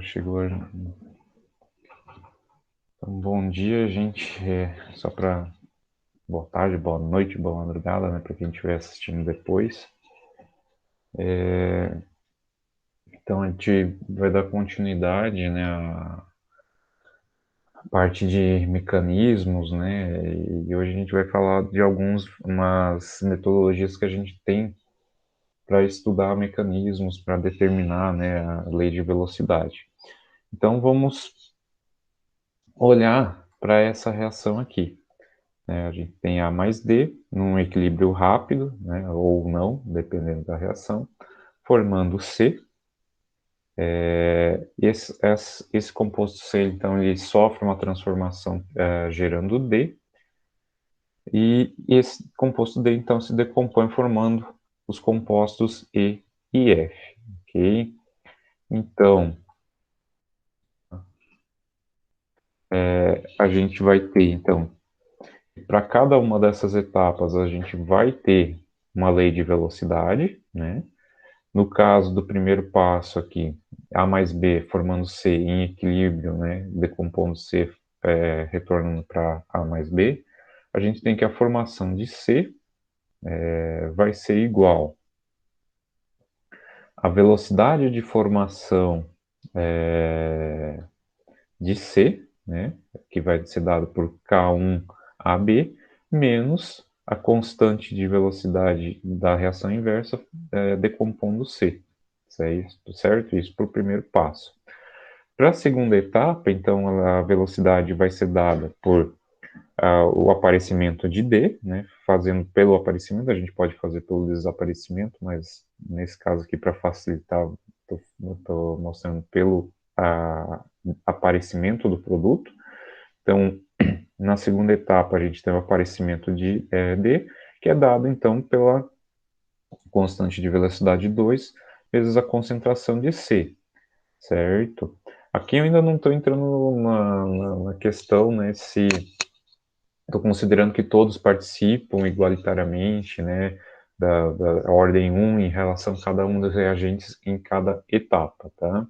Chegou. Então, bom dia, gente. Só para boa tarde, boa noite, boa madrugada, né, para quem estiver assistindo depois. Então, a gente vai dar continuidade, né, à parte de mecanismos, né, e hoje a gente vai falar de umas metodologias que a gente tem para estudar mecanismos, para determinar, né, a lei de velocidade. Então, vamos olhar para essa reação aqui. A gente tem A mais D num equilíbrio rápido, né, ou não, dependendo da reação, formando C. Esse composto C, então, ele sofre uma transformação gerando D, e esse composto D, então, se decompõe formando os compostos E e F. Ok? Então, a gente vai ter, então, para cada uma dessas etapas, a gente vai ter uma lei de velocidade, né? No caso do primeiro passo aqui, A mais B formando C em equilíbrio, né, decompondo C, retornando para A mais B, a gente tem que a formação de C vai ser igual à velocidade de formação de C, né, que vai ser dado por K1AB, menos a constante de velocidade da reação inversa decompondo C. Certo? Isso para o primeiro passo. Para a segunda etapa, então, a velocidade vai ser dada por o aparecimento de D, né? Fazendo pelo aparecimento, a gente pode fazer pelo desaparecimento, mas nesse caso aqui, para facilitar, estou mostrando pelo aparecimento do produto. Então, na segunda etapa, a gente tem o aparecimento de D, que é dado, então, pela constante de velocidade 2 vezes a concentração de C, certo? Aqui eu ainda não estou entrando na questão, né, se estou considerando que todos participam igualitariamente, né, da ordem 1 em relação a cada um dos reagentes em cada etapa, tá?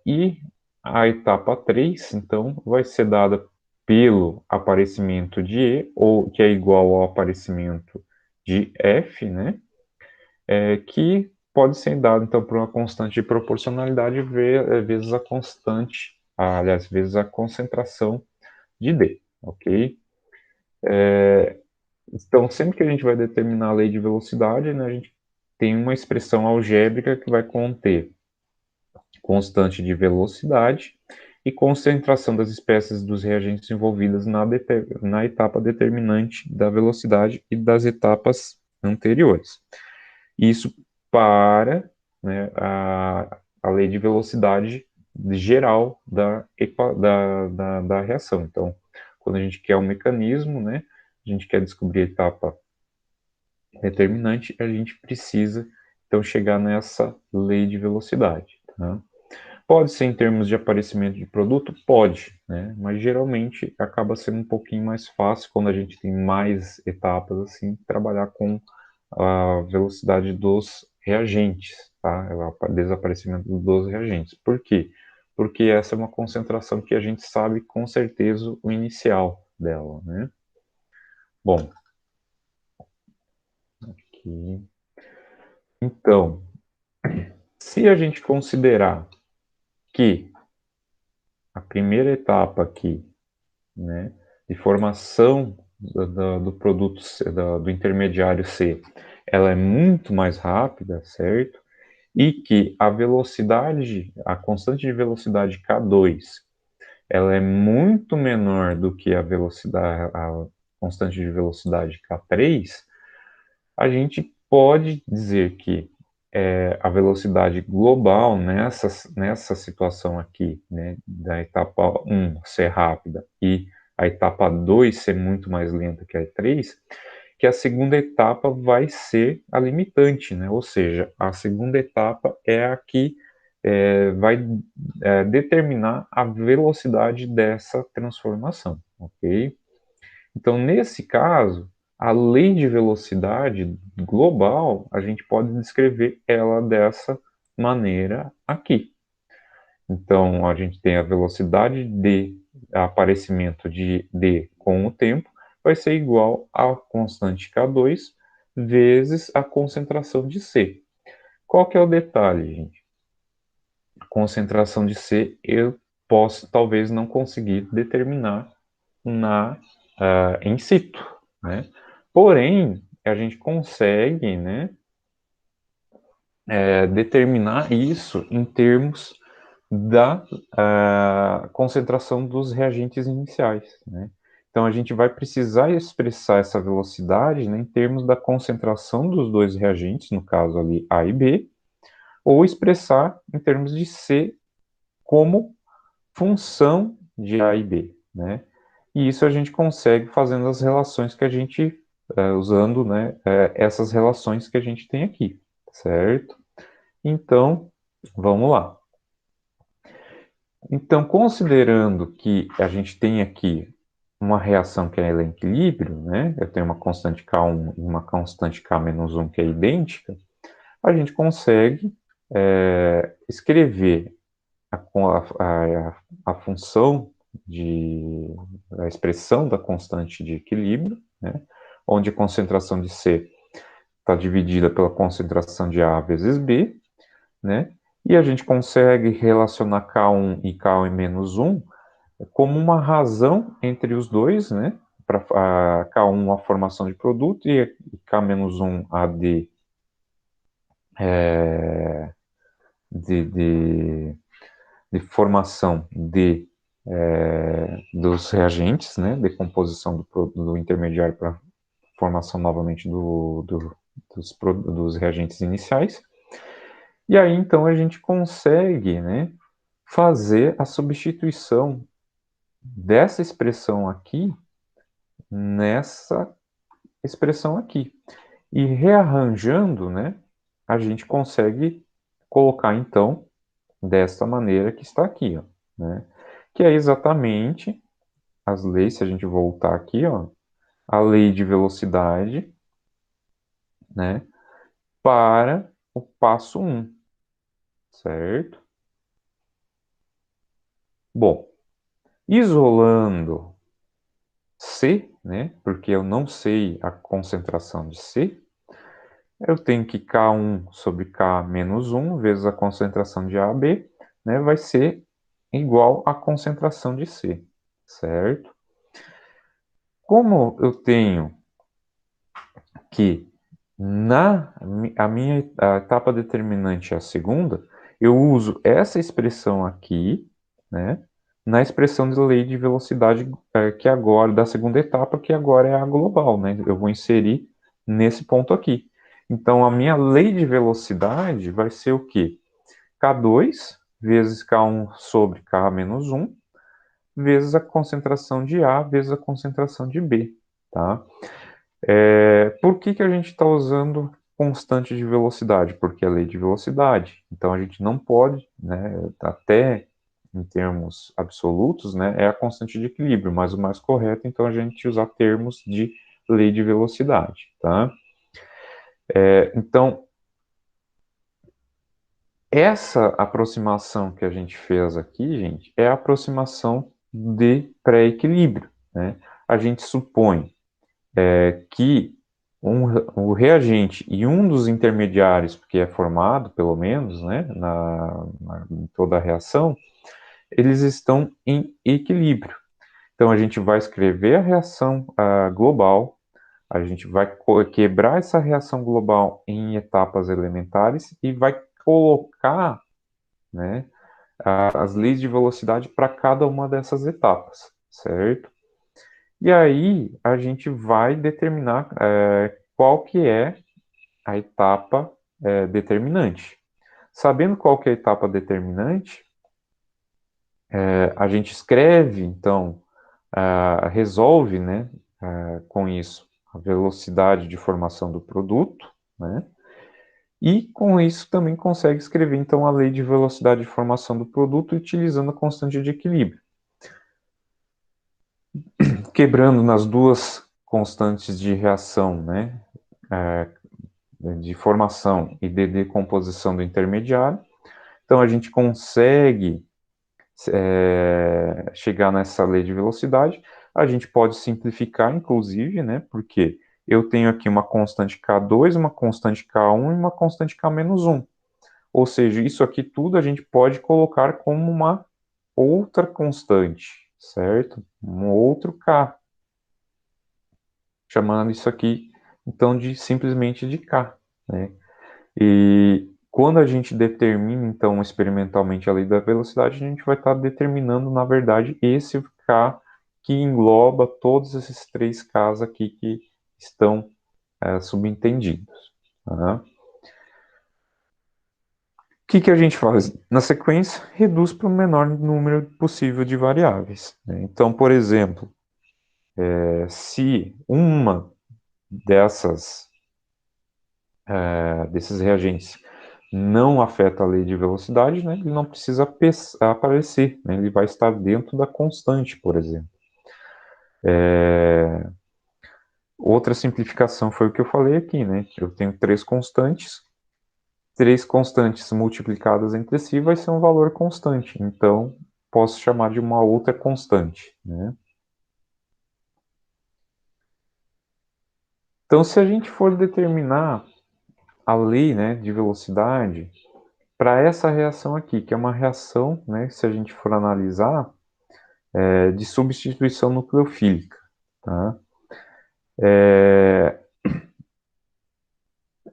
E a etapa 3, então, vai ser dada pelo aparecimento de E, ou que é igual ao aparecimento de F, né? Que pode ser dado, então, por uma constante de proporcionalidade vezes a constante, aliás, vezes a concentração de D, ok? Então, sempre que a gente vai determinar a lei de velocidade, né, a gente tem uma expressão algébrica que vai conter constante de velocidade e concentração das espécies dos reagentes envolvidas na etapa determinante da velocidade e das etapas anteriores. Isso para, né, a lei de velocidade geral da reação. Então, quando a gente quer um mecanismo, né, a gente quer descobrir a etapa determinante, a gente precisa, então, chegar nessa lei de velocidade. Tá? Pode ser em termos de aparecimento de produto? Pode, né? Mas geralmente acaba sendo um pouquinho mais fácil quando a gente tem mais etapas assim, trabalhar com a velocidade dos reagentes, tá? O desaparecimento dos reagentes. Por quê? Porque essa é uma concentração que a gente sabe com certeza o inicial dela, né? Bom, aqui. Então, se a gente considerar que a primeira etapa aqui, né, de formação do produto do intermediário C, ela é muito mais rápida, certo? E que a velocidade, a constante de velocidade K2, ela é muito menor do que a constante de velocidade K3, a gente pode dizer que a velocidade global nessa situação aqui, né, da etapa 1 ser rápida e a etapa 2 ser muito mais lenta que a 3, que a segunda etapa vai ser a limitante, né? Ou seja, a segunda etapa é a que vai determinar a velocidade dessa transformação, ok? Então, nesse caso, a lei de velocidade global, a gente pode descrever ela dessa maneira aqui, Então, a gente tem a velocidade de aparecimento de D com o tempo, vai ser igual à constante K2 vezes a concentração de C. Qual que é o detalhe, gente? A concentração de C eu posso, talvez, não conseguir determinar in situ, né? Porém, a gente consegue, né, determinar isso em termos da concentração dos reagentes iniciais, né? Então, a gente vai precisar expressar essa velocidade, né, em termos da concentração dos dois reagentes, no caso ali A e B, ou expressar em termos de C como função de A e B, né? E isso a gente consegue fazendo as relações que a gente, usando, né, essas relações que a gente tem aqui, certo? Então, vamos lá. Então, considerando que a gente tem aqui uma reação que é em equilíbrio, né? Eu tenho uma constante K1 e uma constante K-1 que é idêntica, a gente consegue escrever a função a expressão da constante de equilíbrio, né? Onde a concentração de C está dividida pela concentração de A vezes B, né? E a gente consegue relacionar K1 e K-1 como uma razão entre os dois, né? Para K1 a formação de produto e K-1 a de formação dos reagentes, né? Decomposição do intermediário para formação novamente dos reagentes iniciais. E aí, então, a gente consegue, né, fazer a substituição dessa expressão aqui nessa expressão aqui. E rearranjando, né, a gente consegue colocar, então, dessa maneira que está aqui, ó, né, que é exatamente as leis, se a gente voltar aqui, ó, a lei de velocidade, né, para o passo 1, certo? Bom, isolando C, né, porque eu não sei a concentração de C, eu tenho que K1 sobre K menos 1 vezes a concentração de AB, né, vai ser igual à concentração de C, certo? Como eu tenho que a minha etapa determinante é a segunda, eu uso essa expressão aqui, né, na expressão de lei de velocidade que agora, da segunda etapa, que agora é a global, né? Eu vou inserir nesse ponto aqui. Então, a minha lei de velocidade vai ser o quê? K2 vezes K1 sobre K menos 1, vezes a concentração de A vezes a concentração de B, tá? Por que a gente está usando constante de velocidade? Porque é lei de velocidade. Então a gente não pode, né, até em termos absolutos, né, é a constante de equilíbrio, mas o mais correto então é a gente usar termos de lei de velocidade, tá? Então essa aproximação que a gente fez aqui, gente, é a aproximação de pré-equilíbrio, né? A gente supõe que o reagente e um dos intermediários que é formado, pelo menos, né, em toda a reação, eles estão em equilíbrio. Então, a gente vai escrever a reação global, a gente vai quebrar essa reação global em etapas elementares e vai colocar, né, as leis de velocidade para cada uma dessas etapas, certo? E aí a gente vai determinar qual que é a etapa determinante. Sabendo qual que é a etapa determinante, a gente escreve, então, resolve, né, com isso, a velocidade de formação do produto, né, e com isso também consegue escrever, então, a lei de velocidade de formação do produto utilizando a constante de equilíbrio. Quebrando nas duas constantes de reação, né, de formação e de decomposição do intermediário. Então, a gente consegue chegar nessa lei de velocidade. A gente pode simplificar, inclusive, né? Porque eu tenho aqui uma constante K2, uma constante K1 e uma constante K-1. Ou seja, isso aqui tudo a gente pode colocar como uma outra constante, certo? Um outro K, chamando isso aqui, então, de simplesmente de K, né? E quando a gente determina, então, experimentalmente a lei da velocidade, a gente vai estar determinando, na verdade, esse K que engloba todos esses três Ks aqui que estão subentendidos. Tá? O que a gente faz? Na sequência, reduz para o menor número possível de variáveis. Né? Então, por exemplo, se uma dessas desses reagentes não afeta a lei de velocidade, né, ele não precisa aparecer, né, ele vai estar dentro da constante, por exemplo. Outra simplificação foi o que eu falei aqui, né? Eu tenho três constantes multiplicadas entre si vai ser um valor constante, então posso chamar de uma outra constante, né? Então, se a gente for determinar a lei, né, de velocidade para essa reação aqui, que é uma reação, né, se a gente for analisar, de substituição nucleofílica. Tá?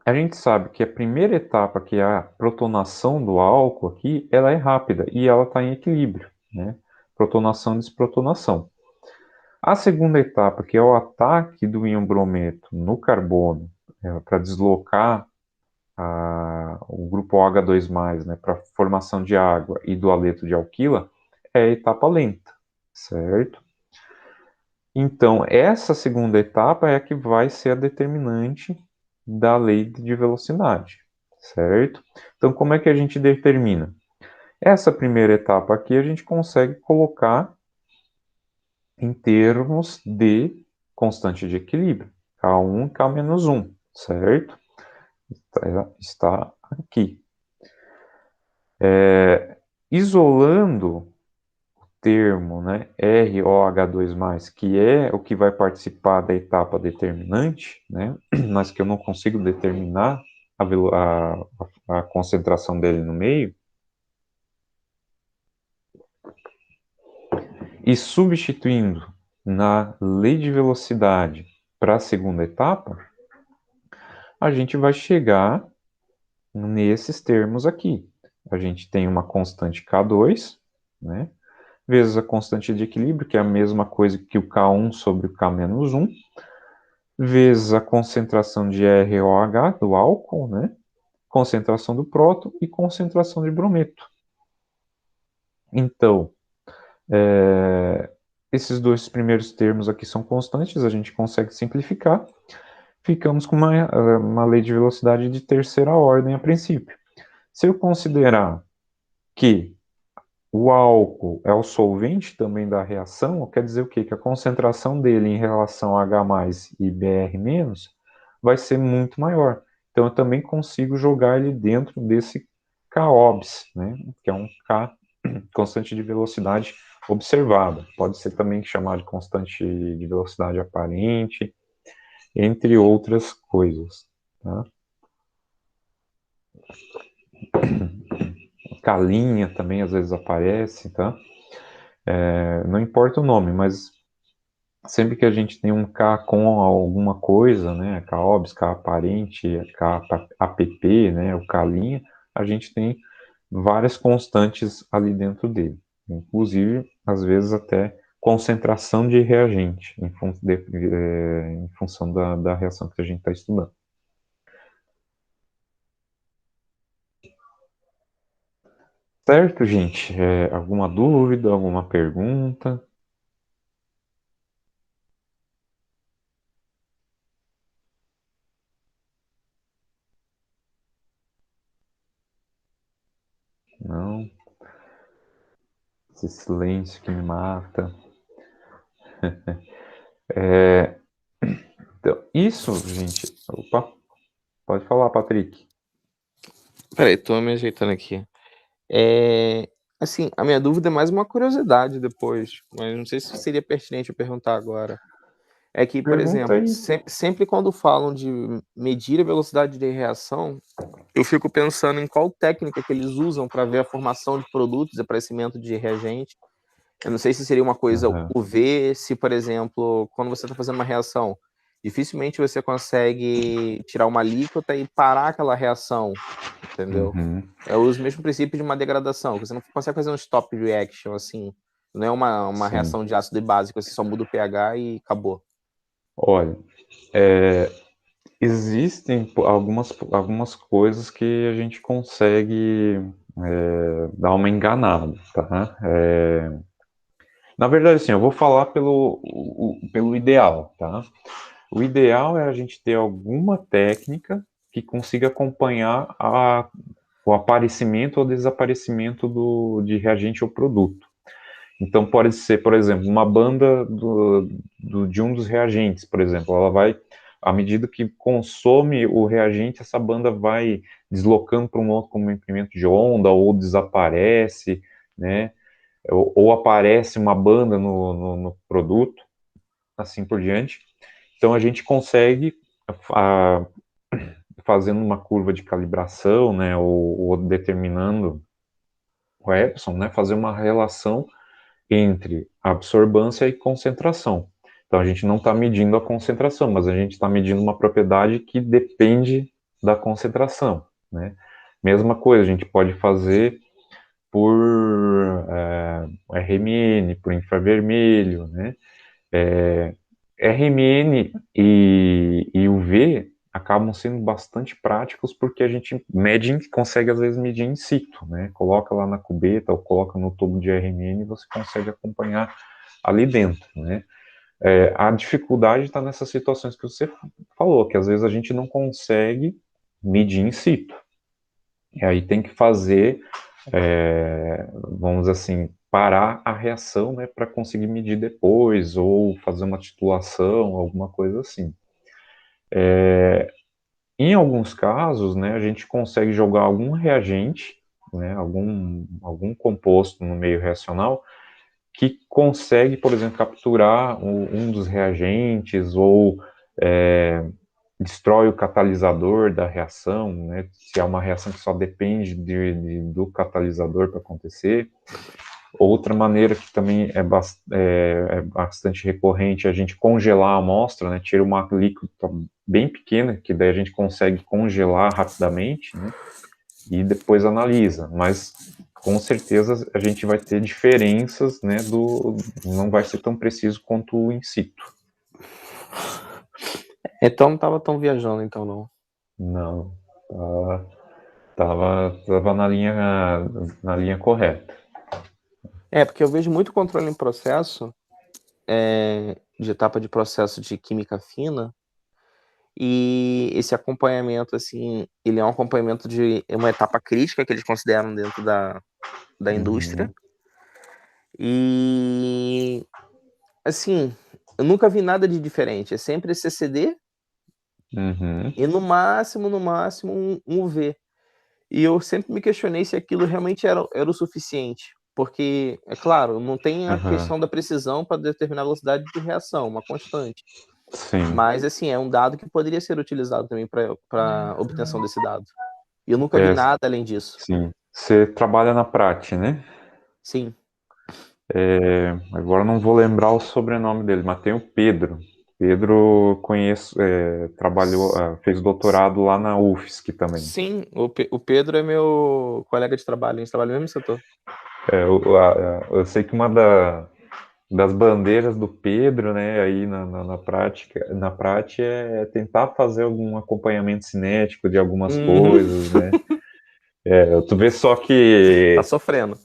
A gente sabe que a primeira etapa, que é a protonação do álcool aqui, ela é rápida e ela está em equilíbrio. Né? Protonação e desprotonação. A segunda etapa, que é o ataque do íon brometo no carbono, para deslocar o grupo OH2+, né, para formação de água e do haleto de alquila, é a etapa lenta, certo? Então, essa segunda etapa é a que vai ser a determinante da lei de velocidade, certo? Então, como é que a gente determina? Essa primeira etapa aqui a gente consegue colocar em termos de constante de equilíbrio, K1 e K-1, certo? Está aqui. Isolando termo, né, ROH2+, que é o que vai participar da etapa determinante, né, mas que eu não consigo determinar a concentração dele no meio, e substituindo na lei de velocidade para a segunda etapa, a gente vai chegar nesses termos aqui. A gente tem uma constante K2, né, vezes a constante de equilíbrio, que é a mesma coisa que o K1 sobre o K-1, vezes a concentração de ROH do álcool, né? Concentração do próton e concentração de brometo. Então, esses dois primeiros termos aqui são constantes, a gente consegue simplificar. Ficamos com uma lei de velocidade de terceira ordem a princípio. Se eu considerar que o álcool é o solvente também da reação, quer dizer o quê? Que a concentração dele em relação a H+ e Br- vai ser muito maior. Então eu também consigo jogar ele dentro desse Kobs, né? Que é um K constante de velocidade observada. Pode ser também chamado de constante de velocidade aparente, entre outras coisas. Tá? Calinha também às vezes aparece, tá? Não importa o nome, mas sempre que a gente tem um K com alguma coisa, né, K-OBS, K aparente, K-app, né, o K', a gente tem várias constantes ali dentro dele. Inclusive, às vezes até concentração de reagente, em função da reação que a gente está estudando. Certo, gente? Alguma dúvida, alguma pergunta? Não? Esse silêncio que me mata. Então, isso, gente. Opa, pode falar, Patrick. Peraí, tô me ajeitando aqui. É, Assim, a minha dúvida é mais uma curiosidade depois, mas não sei se seria pertinente eu perguntar agora. É que, por Pergunta exemplo, aí. sempre quando falam de medir a velocidade de reação, eu fico pensando em qual técnica que eles usam para ver a formação de produtos, aparecimento de reagente. Eu não sei se seria uma coisa Aham. UV, se, por exemplo, quando você está fazendo uma reação, dificilmente você consegue tirar uma alíquota e parar aquela reação, entendeu? Uhum. É os mesmos princípios de uma degradação, que você não consegue fazer um stop reaction assim. Não é uma Sim. reação de ácido básico, você só muda o pH e acabou. Olha, existem algumas coisas que a gente consegue dar uma enganada, tá? Na verdade, assim, eu vou falar pelo ideal, tá? O ideal é a gente ter alguma técnica que consiga acompanhar o aparecimento ou desaparecimento de reagente ou produto. Então, pode ser, por exemplo, uma banda de um dos reagentes, por exemplo, ela vai, à medida que consome o reagente, essa banda vai deslocando para um outro comprimento de onda ou desaparece, né? Ou aparece uma banda no produto, assim por diante. Então, a gente consegue, a, fazendo uma curva de calibração, né, ou determinando o Epson, né, fazer uma relação entre absorvância e concentração. Então a gente não está medindo a concentração, mas a gente está medindo uma propriedade que depende da concentração, né? Mesma coisa, a gente pode fazer por RMN, por infravermelho, né? RMN e UV acabam sendo bastante práticos porque a gente consegue às vezes medir in situ, né? Coloca lá na cubeta ou coloca no tubo de RMN e você consegue acompanhar ali dentro, né? A dificuldade está nessas situações que você falou, que às vezes a gente não consegue medir in situ. E aí tem que fazer, vamos assim, parar a reação, né, para conseguir medir depois, ou fazer uma titulação, alguma coisa assim. Em alguns casos, né, a gente consegue jogar algum reagente, né, algum composto no meio reacional, que consegue, por exemplo, capturar um dos reagentes ou destrói o catalisador da reação, né? Se é uma reação que só depende do catalisador para acontecer. Outra maneira que também é bastante recorrente é a gente congelar a amostra, né? Tira uma líquida bem pequena, que daí a gente consegue congelar rapidamente, né? E depois analisa. Mas com certeza a gente vai ter diferenças, né? Não vai ser tão preciso quanto o in situ. Então não estava tão viajando, então não. Não, tava na linha correta. Porque eu vejo muito controle em processo, de etapa de processo de química fina, e esse acompanhamento, assim, ele é um acompanhamento de uma etapa crítica que eles consideram dentro da indústria. Uhum, E, assim, eu nunca vi nada de diferente. É sempre CCD uhum, e no máximo, um UV. E eu sempre me questionei se aquilo realmente era o suficiente. Porque, é claro, não tem a uhum. questão da precisão para determinar a velocidade de reação, uma constante. Sim, Mas, assim, é um dado que poderia ser utilizado também para obtenção desse dado. E eu nunca vi é, nada além disso. sim. Você trabalha na Prate, né? Sim. Agora não vou lembrar o sobrenome dele, mas tem o Pedro. Pedro conheço, trabalhou, fez doutorado lá na UFSC também. Sim, o Pedro é meu colega de trabalho, a gente trabalha no mesmo setor. Eu sei que uma das bandeiras do Pedro, né, aí na prática, na prática é tentar fazer algum acompanhamento cinético de algumas Uhum. coisas, né? Tu vê só Tá que, sofrendo.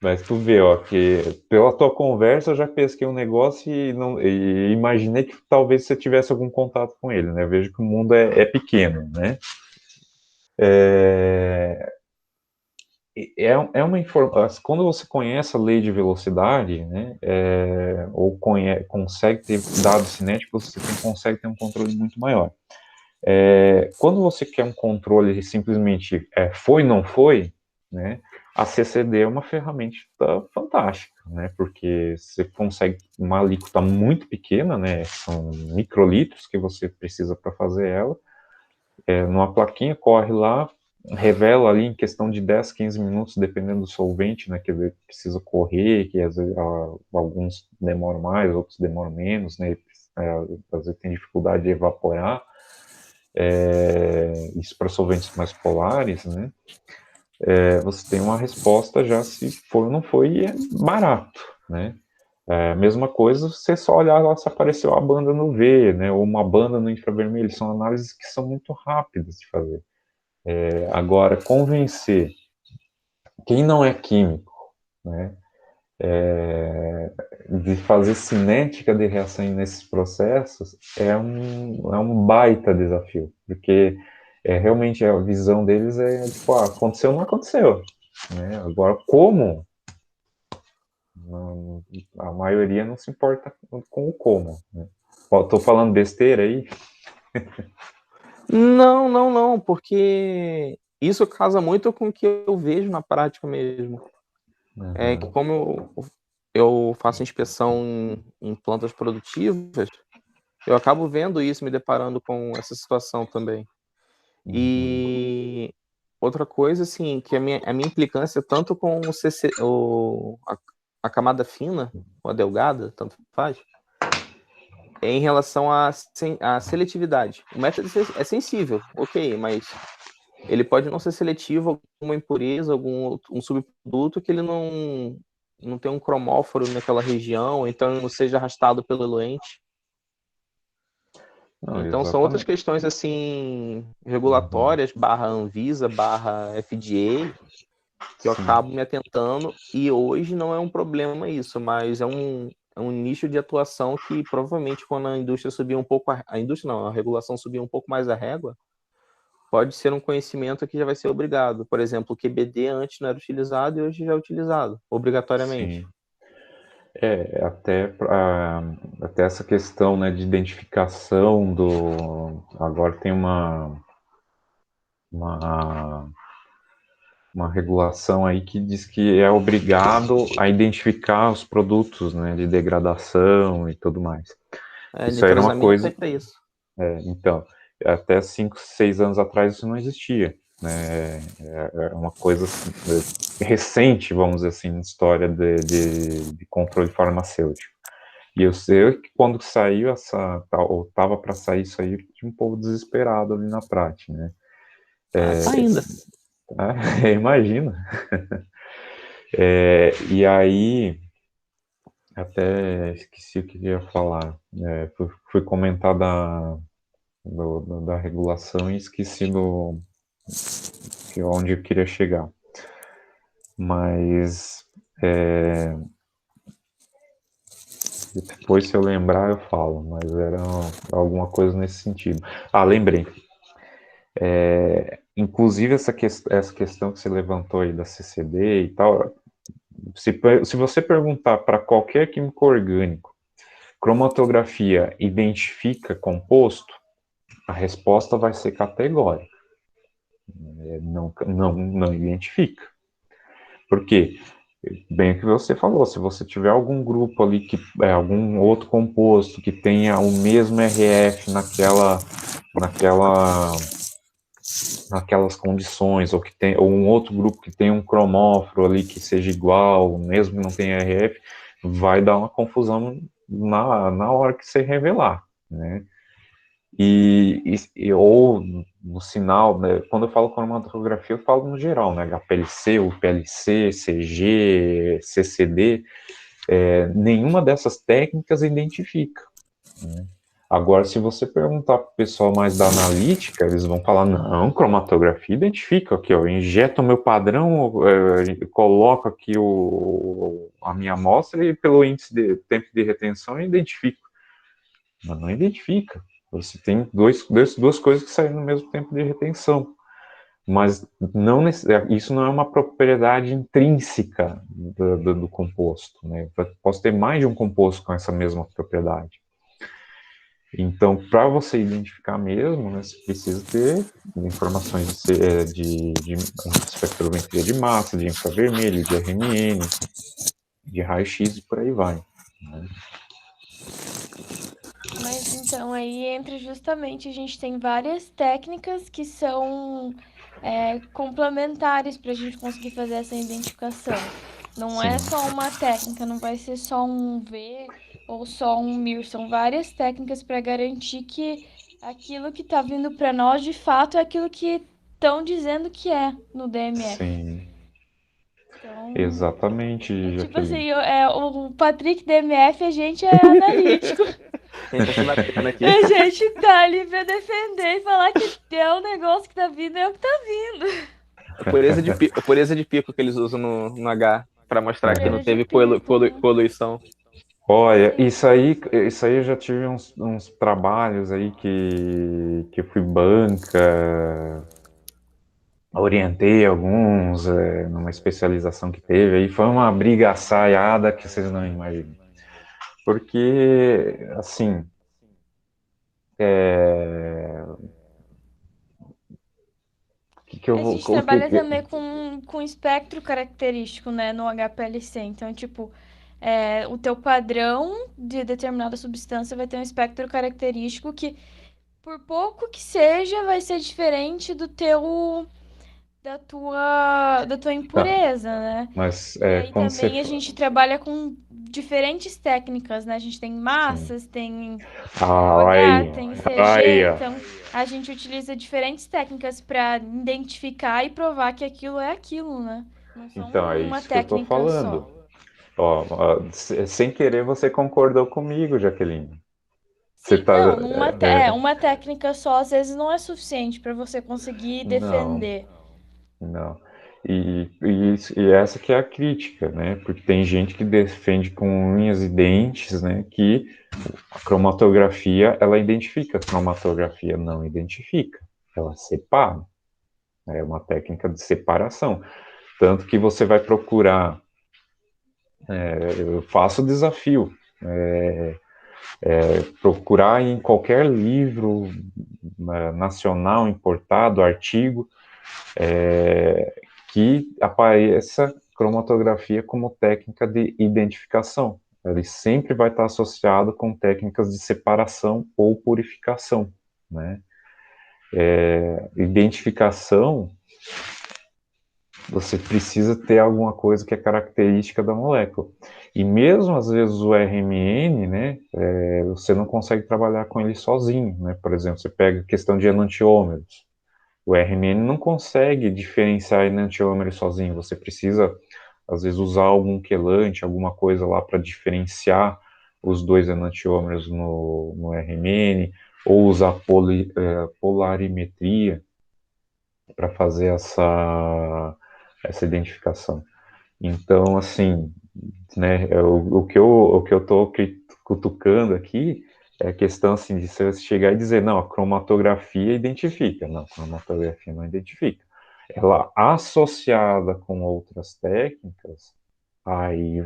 mas tu vê, ó, que pela tua conversa eu já pesquei um negócio e imaginei que talvez você tivesse algum contato com ele, né? Eu vejo que o mundo é pequeno, né? É, é uma informação. Quando você conhece a lei de velocidade, né, ou consegue ter dados cinéticos, você consegue ter um controle muito maior. Quando você quer um controle simplesmente foi, não foi, né? A CCD é uma ferramenta fantástica, né? Porque você consegue uma alíquota muito pequena, né? São microlitros que você precisa para fazer ela. Numa plaquinha, corre lá, revela ali em questão de 10, 15 minutos, dependendo do solvente, né? Que precisa correr, que às vezes, alguns demoram mais, outros demoram menos, né? Às vezes tem dificuldade de evaporar. Isso para solventes mais polares, né? Você tem uma resposta já se foi ou não foi, e é barato, né? Mesma coisa, você só olhar lá se apareceu a banda no V, né? Ou uma banda no infravermelho, são análises que são muito rápidas de fazer. Agora, convencer quem não é químico, né? De fazer cinética de reação nesses processos é um baita desafio, porque realmente a visão deles é tipo, aconteceu ou não aconteceu, né? Agora, como? Não, a maioria não se importa com o como, né? Tô falando besteira aí? Não, não, não, porque isso casa muito com o que eu vejo na prática mesmo. É que como eu faço inspeção em plantas produtivas, eu acabo vendo isso, me deparando com essa situação também. E outra coisa, assim, que a minha implicância tanto com o CC, a camada fina, ou a delgada, tanto faz, é em relação à seletividade. O método é sensível, ok, mas ele pode não ser seletivo a alguma impureza, um subproduto que ele não tem um cromóforo naquela região, então não seja arrastado pelo eluente. Não, Então são outras exatamente. questões assim regulatórias, barra Anvisa, barra FDA, que eu Sim. acabo me atentando, e hoje não é um problema isso, mas é um nicho de atuação que provavelmente quando a indústria subir um pouco, a indústria não, a regulação subir um pouco mais a régua, pode ser um conhecimento que já vai ser obrigado. Por exemplo, o QBD antes não era utilizado e hoje já é utilizado, obrigatoriamente. Sim. Até essa questão, né, de identificação do. Agora tem uma, uma regulação aí que diz que é obrigado a identificar os produtos, né, de degradação e tudo mais. Isso aí era uma Nitrosamina coisa. está para isso. Então, até 5, 6 anos atrás isso não existia, né? É uma coisa assim, recente, vamos dizer assim, na história de controle farmacêutico. E eu sei que quando saiu ou estava para sair isso aí, tinha um povo desesperado ali na prática, né? Tá ainda. Imagina. E aí, até esqueci o que eu ia falar. Fui comentar da regulação e esqueci onde eu queria chegar. Mas depois, se eu lembrar, eu falo. Mas era alguma coisa nesse sentido. Lembrei. Inclusive, essa questão que você levantou aí da CCD e tal, se você perguntar para qualquer químico orgânico, cromatografia identifica composto, a resposta vai ser categórica. Não identifica. Por quê? Bem o que você falou, se você tiver algum grupo ali, algum outro composto que tenha o mesmo RF naquelas condições, ou um outro grupo que tem um cromóforo ali que seja igual, mesmo que não tenha RF, vai dar uma confusão na hora que você revelar, né? Ou no sinal, né? Quando eu falo cromatografia, eu falo no geral, né? HPLC, UPLC, CG, CCD, nenhuma dessas técnicas identifica, né? Agora, se você perguntar para o pessoal mais da analítica, eles vão falar, não, cromatografia identifica aqui, ó, eu injeto o meu padrão, coloco aqui a minha amostra e pelo índice de tempo de retenção eu identifico. Mas não identifica. Você tem duas coisas que saem no mesmo tempo de retenção. Mas isso não é uma propriedade intrínseca do composto, né? Posso ter mais de um composto com essa mesma propriedade. Então, para você identificar mesmo, né, você precisa ter informações de espectrometria de massa, de infravermelho, de RMN, de raio-x e por aí vai. Né? Mas então aí entra justamente, a gente tem várias técnicas que são complementares para a gente conseguir fazer essa identificação. Não Sim, é só uma técnica, não vai ser só um V ou só um MIR, são várias técnicas para garantir que aquilo que está vindo para nós de fato é aquilo que estão dizendo que é no DMF. sim, Então, é exatamente, tipo Jaqueline. assim, o Patrick DMF, a gente é analítico. A gente tá se batendo aqui. A gente tá ali pra defender e falar que é o negócio que tá vindo, é o que tá vindo. A pureza de pico que eles usam no H para mostrar que não Poeira de teve pico, né? poluição. Olha, Sim. isso aí eu já tive uns trabalhos aí que eu fui banca, orientei alguns numa especialização que teve, aí foi uma briga assaiada que vocês não imaginam. Porque, assim, que eu A vou. gente trabalha também com espectro característico, né, no HPLC. Então, tipo, o teu padrão de determinada substância vai ter um espectro característico que, por pouco que seja, vai ser diferente da tua Tá, impureza, né? mas E aí quando você. também a gente trabalha com diferentes técnicas, né? A gente tem Sim. massas, tem Ah, OH, aí, tem aí, CG, ó. então a gente utiliza diferentes técnicas para identificar e provar que aquilo é aquilo, né? Não são Então, é uma isso que eu tô técnica só. falando. Ó, sem querer você concordou comigo, Jaqueline. Você Sim, tá. não, uma técnica só às vezes não é suficiente para você conseguir Não, defender. não. E essa que é a crítica, né? Porque tem gente que defende com unhas e dentes, né? Que a cromatografia, ela identifica, a cromatografia não identifica. Ela separa. É uma técnica de separação. Tanto que você vai procurar, eu faço o desafio, procurar em qualquer livro nacional importado, artigo, que apareça cromatografia como técnica de identificação. Ele sempre vai estar associado com técnicas de separação ou purificação, né? Identificação, você precisa ter alguma coisa que é característica da molécula. E mesmo às vezes o RMN, né, você não consegue trabalhar com ele sozinho, né? Por exemplo, você pega a questão de enantiômeros. O RMN não consegue diferenciar enantiômero sozinho. Você precisa, às vezes, usar algum quelante, alguma coisa lá para diferenciar os dois enantiômeros no RMN, ou usar polarimetria para fazer essa identificação. Então, assim, né, o que eu estou cutucando aqui é a questão assim, de você chegar e dizer, não, a cromatografia identifica. Não, a cromatografia não identifica. Ela associada com outras técnicas, aí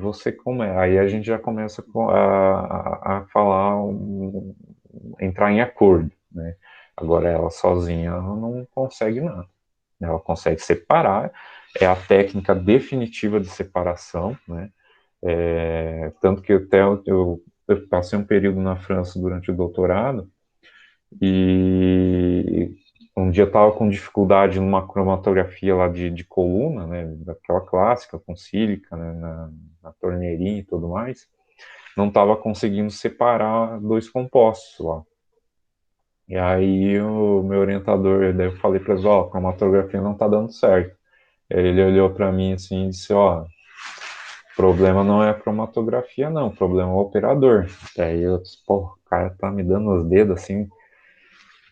a gente já começa a falar, entrar em acordo, né? Agora ela sozinha não consegue nada. Ela consegue separar, é a técnica definitiva de separação, né? Tanto que eu passei um período na França durante o doutorado e um dia eu estava com dificuldade numa cromatografia lá de coluna, né, daquela clássica, com sílica, né, na torneirinha e tudo mais, não estava conseguindo separar dois compostos lá. E aí o meu orientador, daí eu falei para ele, ó, a cromatografia não está dando certo. Aí ele olhou para mim assim e disse, ó, o problema não é a cromatografia, não, o problema é o operador. E aí eu disse, pô, o cara tá me dando os dedos assim.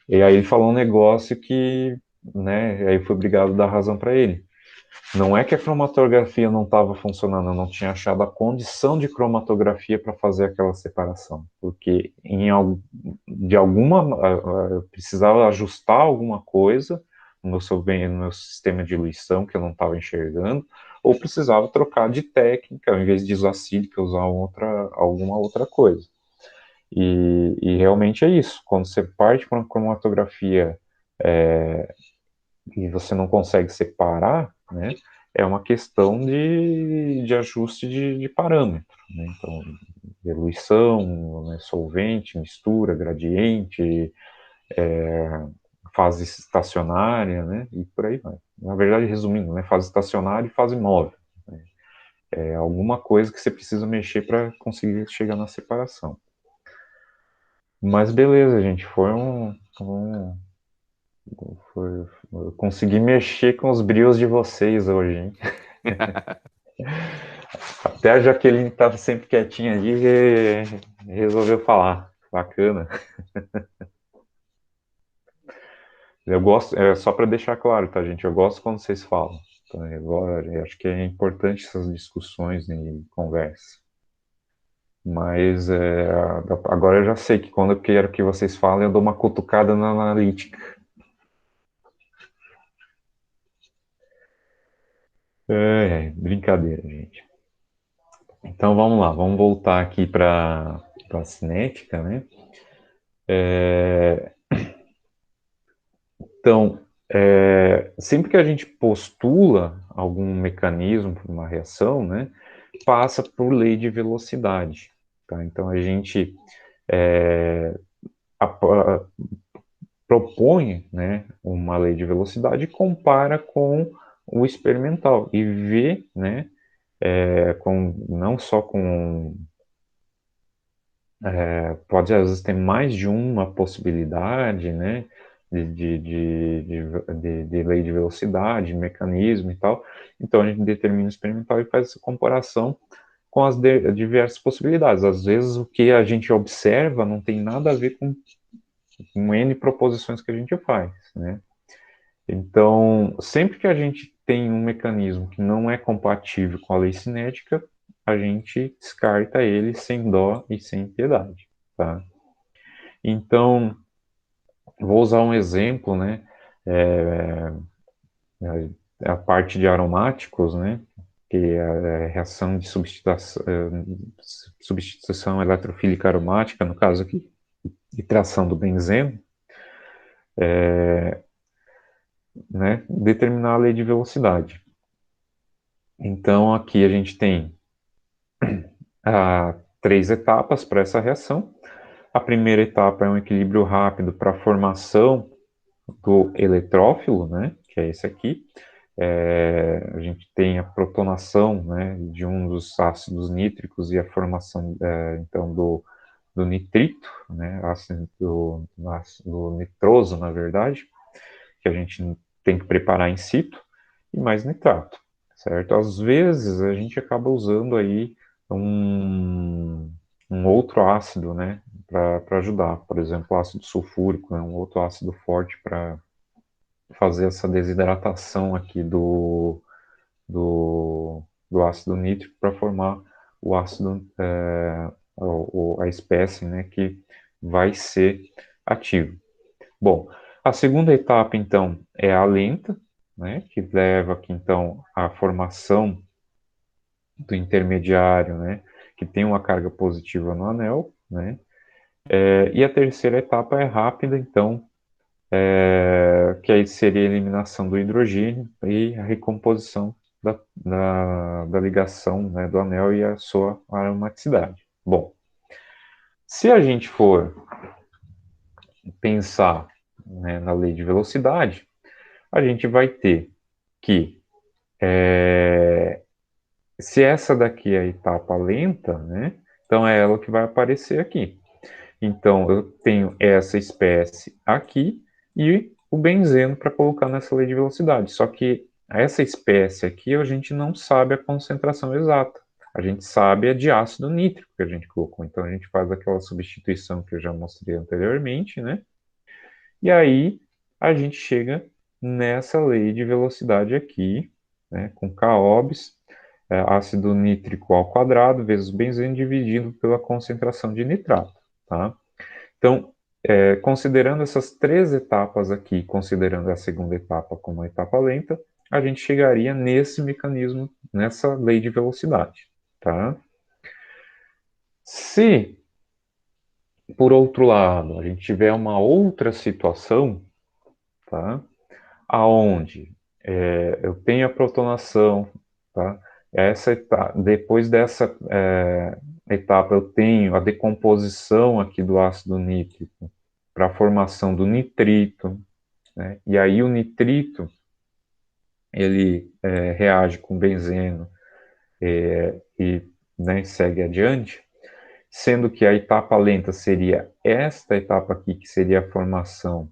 E aí ele falou um negócio que, né, aí eu fui obrigado a dar razão para ele. Não é que a cromatografia não estava funcionando, eu não tinha achado a condição de cromatografia para fazer aquela separação, porque de alguma eu precisava ajustar alguma coisa no meu sistema de diluição que eu não estava enxergando, ou precisava trocar de técnica, ao invés de usar sílica, usar alguma outra coisa. E realmente é isso. Quando você parte para uma cromatografia e você não consegue separar, né, é uma questão de ajuste de parâmetro, né? Então, diluição, né, solvente, mistura, gradiente, fase estacionária, né, e por aí vai. Na verdade, resumindo, né, fase estacionária e fase móvel. Né? É alguma coisa que você precisa mexer para conseguir chegar na separação. Mas beleza, gente, eu consegui mexer com os brios de vocês hoje, hein? Até a Jaqueline que estava sempre quietinha ali resolveu falar. Bacana. Eu gosto, só para deixar claro, tá, gente? Eu gosto quando vocês falam. Então, eu acho que é importante essas discussões e conversas. Mas agora eu já sei que quando eu quero que vocês falem, eu dou uma cutucada na analítica. Brincadeira, gente. Então vamos lá, vamos voltar aqui para a cinética, né? Então, sempre que a gente postula algum mecanismo para uma reação, né, passa por lei de velocidade. Tá? Então, a gente propõe, né, uma lei de velocidade e compara com o experimental e vê, né, não só com pode às vezes ter mais de uma possibilidade, né, de lei de velocidade, mecanismo e tal. Então a gente determina o experimental e faz essa comparação com as diversas possibilidades. Às vezes o que a gente observa não tem nada a ver com N proposições que a gente faz, né? Então, sempre que a gente tem um mecanismo que não é compatível com a lei cinética, a gente descarta ele sem dó e sem piedade, tá? Então, vou usar um exemplo, né? É, a parte de aromáticos, né? Que é a reação de substituição eletrofílica aromática, no caso aqui, de tração do benzeno, né? Determinar a lei de velocidade. Então, aqui a gente tem três etapas para essa reação. A primeira etapa é um equilíbrio rápido para a formação do eletrófilo, né, que é esse aqui. A gente tem a protonação, né, de um dos ácidos nítricos e a formação, então, do nitrito, né, ácido nitroso, na verdade, que a gente tem que preparar in situ, e mais nitrato, certo? Às vezes a gente acaba usando aí um outro ácido, né, para ajudar. Por exemplo, o ácido sulfúrico é um outro ácido forte para fazer essa desidratação aqui do ácido nítrico para formar o ácido, a espécie, né, que vai ser ativo. Bom, a segunda etapa, então, é a lenta, né, que leva aqui, então, à formação do intermediário, né, que tem uma carga positiva no anel, né, e a terceira etapa é rápida, então, que aí seria a eliminação do hidrogênio e a recomposição da ligação, né, do anel e a sua aromaticidade. Bom, se a gente for pensar, né, na lei de velocidade, a gente vai ter que, se essa daqui é a etapa lenta, né, então é ela que vai aparecer aqui. Então, eu tenho essa espécie aqui e o benzeno para colocar nessa lei de velocidade. Só que essa espécie aqui, a gente não sabe a concentração exata. A gente sabe a de ácido nítrico que a gente colocou. Então, a gente faz aquela substituição que eu já mostrei anteriormente, né? E aí, a gente chega nessa lei de velocidade aqui, né? Com K-OBS, ácido nítrico ao quadrado, vezes benzeno, dividido pela concentração de nitrato, tá? Então, considerando essas três etapas aqui, considerando a segunda etapa como uma etapa lenta, a gente chegaria nesse mecanismo, nessa lei de velocidade, tá? Se por outro lado, a gente tiver uma outra situação, tá? Aonde eu tenho a protonação, tá? Depois dessa etapa, eu tenho a decomposição aqui do ácido nítrico para a formação do nitrito, né? E aí o nitrito, ele reage com benzeno e, né, segue adiante, sendo que a etapa lenta seria esta etapa aqui, que seria a formação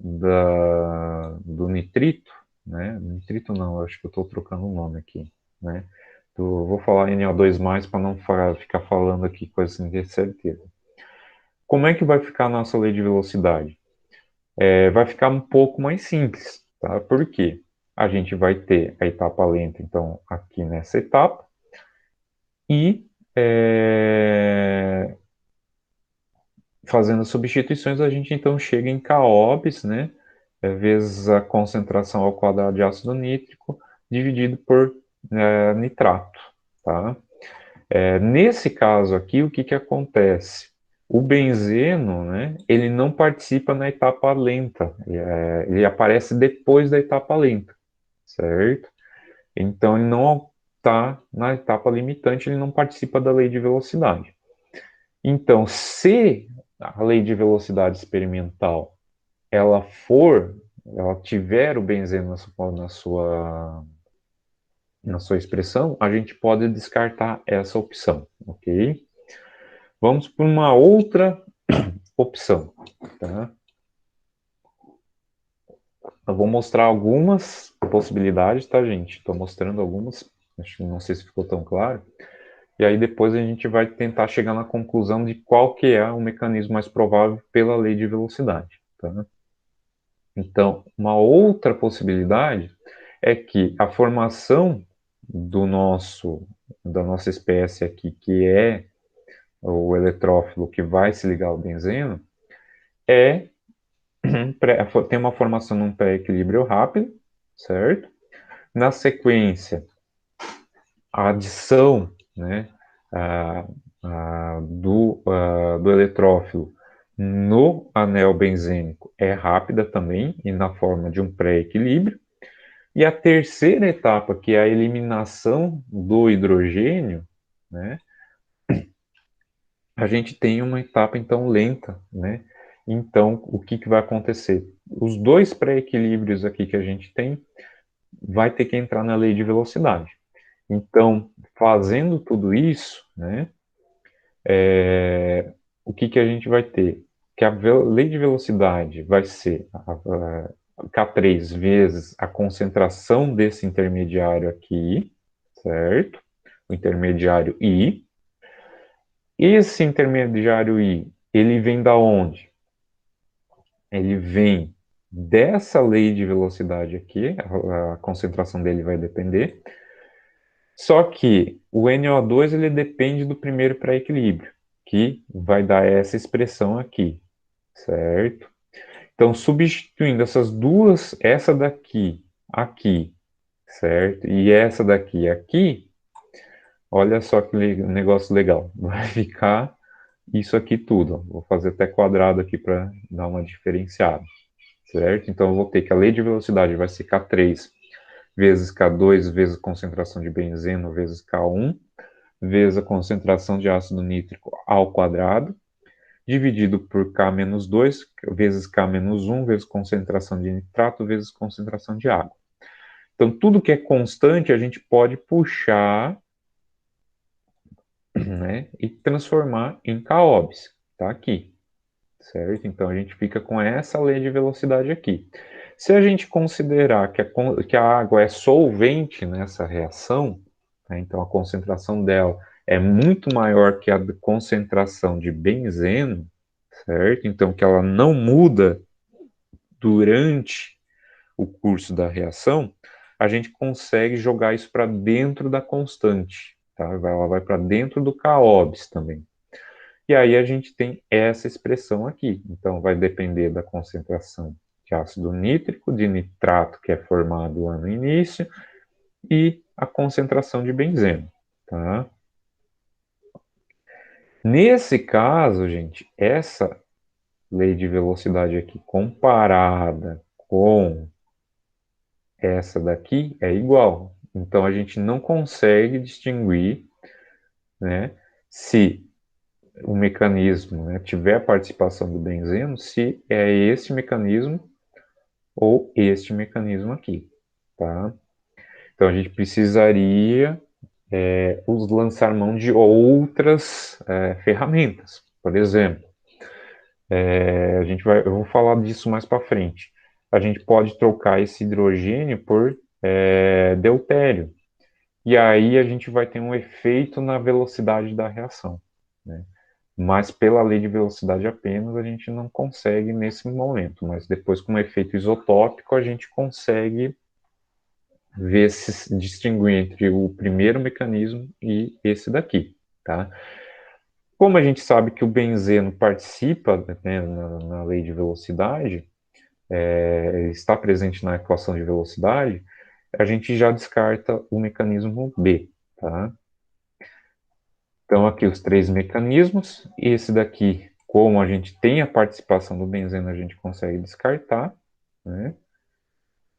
do nitrito, né? Nitrito não, acho que eu estou trocando o nome aqui, né? Vou falar NO2+, para não ficar falando aqui coisas sem ter certeza. Como é que vai ficar a nossa lei de velocidade? Vai ficar um pouco mais simples, tá? Por quê? A gente vai ter a etapa lenta, então, aqui nessa etapa, e fazendo substituições, a gente então chega em CAOBs, né? Vezes a concentração ao quadrado de ácido nítrico, dividido por nitrato, tá? Nesse caso aqui, o que que acontece? O benzeno, né, ele não participa na etapa lenta, ele aparece depois da etapa lenta, certo? Então, ele não está na etapa limitante, ele não participa da lei de velocidade. Então, se a lei de velocidade experimental ela tiver o benzeno na sua expressão, a gente pode descartar essa opção, ok? Vamos para uma outra opção, tá? Eu vou mostrar algumas possibilidades, tá, gente? Estou mostrando algumas, acho que não sei se ficou tão claro. E aí depois a gente vai tentar chegar na conclusão de qual que é o mecanismo mais provável pela lei de velocidade, tá? Então, uma outra possibilidade é que a formação da nossa espécie aqui, que é o eletrófilo que vai se ligar ao benzeno, tem uma formação num pré-equilíbrio rápido, certo? Na sequência, a adição, né, do eletrófilo no anel benzênico é rápida também, e na forma de um pré-equilíbrio. E a terceira etapa, que é a eliminação do hidrogênio, né, a gente tem uma etapa, então, lenta, né? Então, o que, que vai acontecer? Os dois pré-equilíbrios aqui que a gente tem vai ter que entrar na lei de velocidade. Então, fazendo tudo isso, né, o que, que a gente vai ter? Que a lei de velocidade vai ser K3 vezes a concentração desse intermediário aqui, certo? O intermediário I. Esse intermediário I, ele vem da onde? Ele vem dessa lei de velocidade aqui, a concentração dele vai depender. Só que o NO2 ele depende do primeiro pré-equilíbrio, que vai dar essa expressão aqui, certo? Então, substituindo essas duas, essa daqui aqui, certo? E essa daqui aqui, olha só que negócio legal. Vai ficar isso aqui tudo. Ó. Vou fazer até quadrado aqui para dar uma diferenciada, certo? Então, eu vou ter que a lei de velocidade vai ser K3 vezes K2 vezes a concentração de benzeno vezes K1 vezes a concentração de ácido nítrico ao quadrado, dividido por K menos 2 vezes K menos 1 vezes concentração de nitrato vezes concentração de água. Então, tudo que é constante a gente pode puxar, né, e transformar em KOBs, tá aqui, certo? Então, a gente fica com essa lei de velocidade aqui. Se a gente considerar que a água é solvente nessa reação, né, então a concentração dela é muito maior que a concentração de benzeno, certo? Então, que ela não muda durante o curso da reação, a gente consegue jogar isso para dentro da constante, tá? Ela vai para dentro do KOBs também. E aí a gente tem essa expressão aqui. Então, vai depender da concentração de ácido nítrico, de nitrato, que é formado lá no início, e a concentração de benzeno, tá? Nesse caso, gente, essa lei de velocidade aqui comparada com essa daqui é igual. Então a gente não consegue distinguir, né, se o mecanismo, né, tiver a participação do benzeno, se é esse mecanismo ou este mecanismo aqui, tá? Então a gente precisaria lançar mão de outras ferramentas. Por exemplo, eu vou falar disso mais para frente. A gente pode trocar esse hidrogênio por deutério. E aí a gente vai ter um efeito na velocidade da reação, né? Mas pela lei de velocidade apenas a gente não consegue nesse momento. Mas depois, com um efeito isotópico, a gente consegue ver se distinguir entre o primeiro mecanismo e esse daqui, tá? Como a gente sabe que o benzeno participa, né, na lei de velocidade, está presente na equação de velocidade, a gente já descarta o mecanismo B, tá? Então, aqui os três mecanismos. Esse daqui, como a gente tem a participação do benzeno, a gente consegue descartar, né?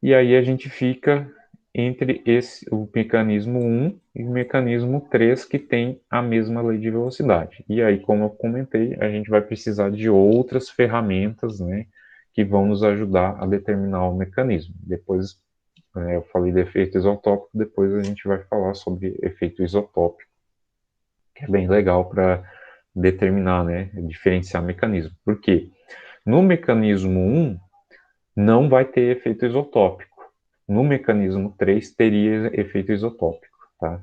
E aí a gente fica entre o mecanismo 1 e o mecanismo 3, que tem a mesma lei de velocidade. E aí, como eu comentei, a gente vai precisar de outras ferramentas, né, que vão nos ajudar a determinar o mecanismo. Depois, eu falei de efeito isotópico, depois a gente vai falar sobre efeito isotópico, que é bem legal para determinar, né, diferenciar mecanismo. Por quê? No mecanismo 1, não vai ter efeito isotópico. No mecanismo 3, teria efeito isotópico, tá?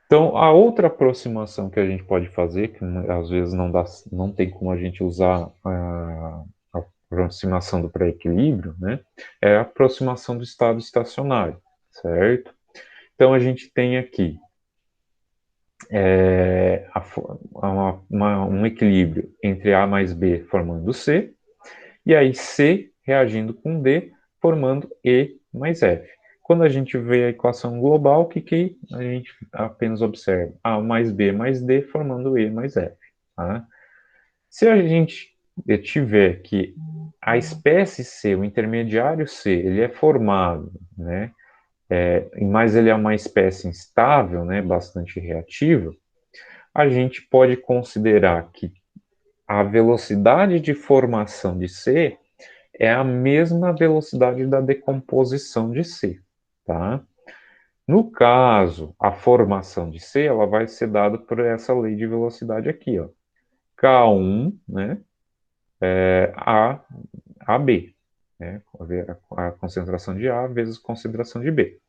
Então, a outra aproximação que a gente pode fazer, que às vezes não tem como a gente usar a aproximação do pré-equilíbrio, né, é a aproximação do estado estacionário, certo? Então, a gente tem aqui um equilíbrio entre A mais B formando C, e aí C reagindo com D, formando E mais F. Quando a gente vê a equação global, o que a gente apenas observa? A mais B mais D formando E mais F. Tá? Se a gente tiver que a espécie C, o intermediário C, ele é formado, né, mas ele é uma espécie instável, né, bastante reativa, a gente pode considerar que a velocidade de formação de C é a mesma velocidade da decomposição de C, tá? No caso, a formação de C, ela vai ser dada por essa lei de velocidade aqui, ó. K1, né, a AB, né, a concentração de A vezes a concentração de B.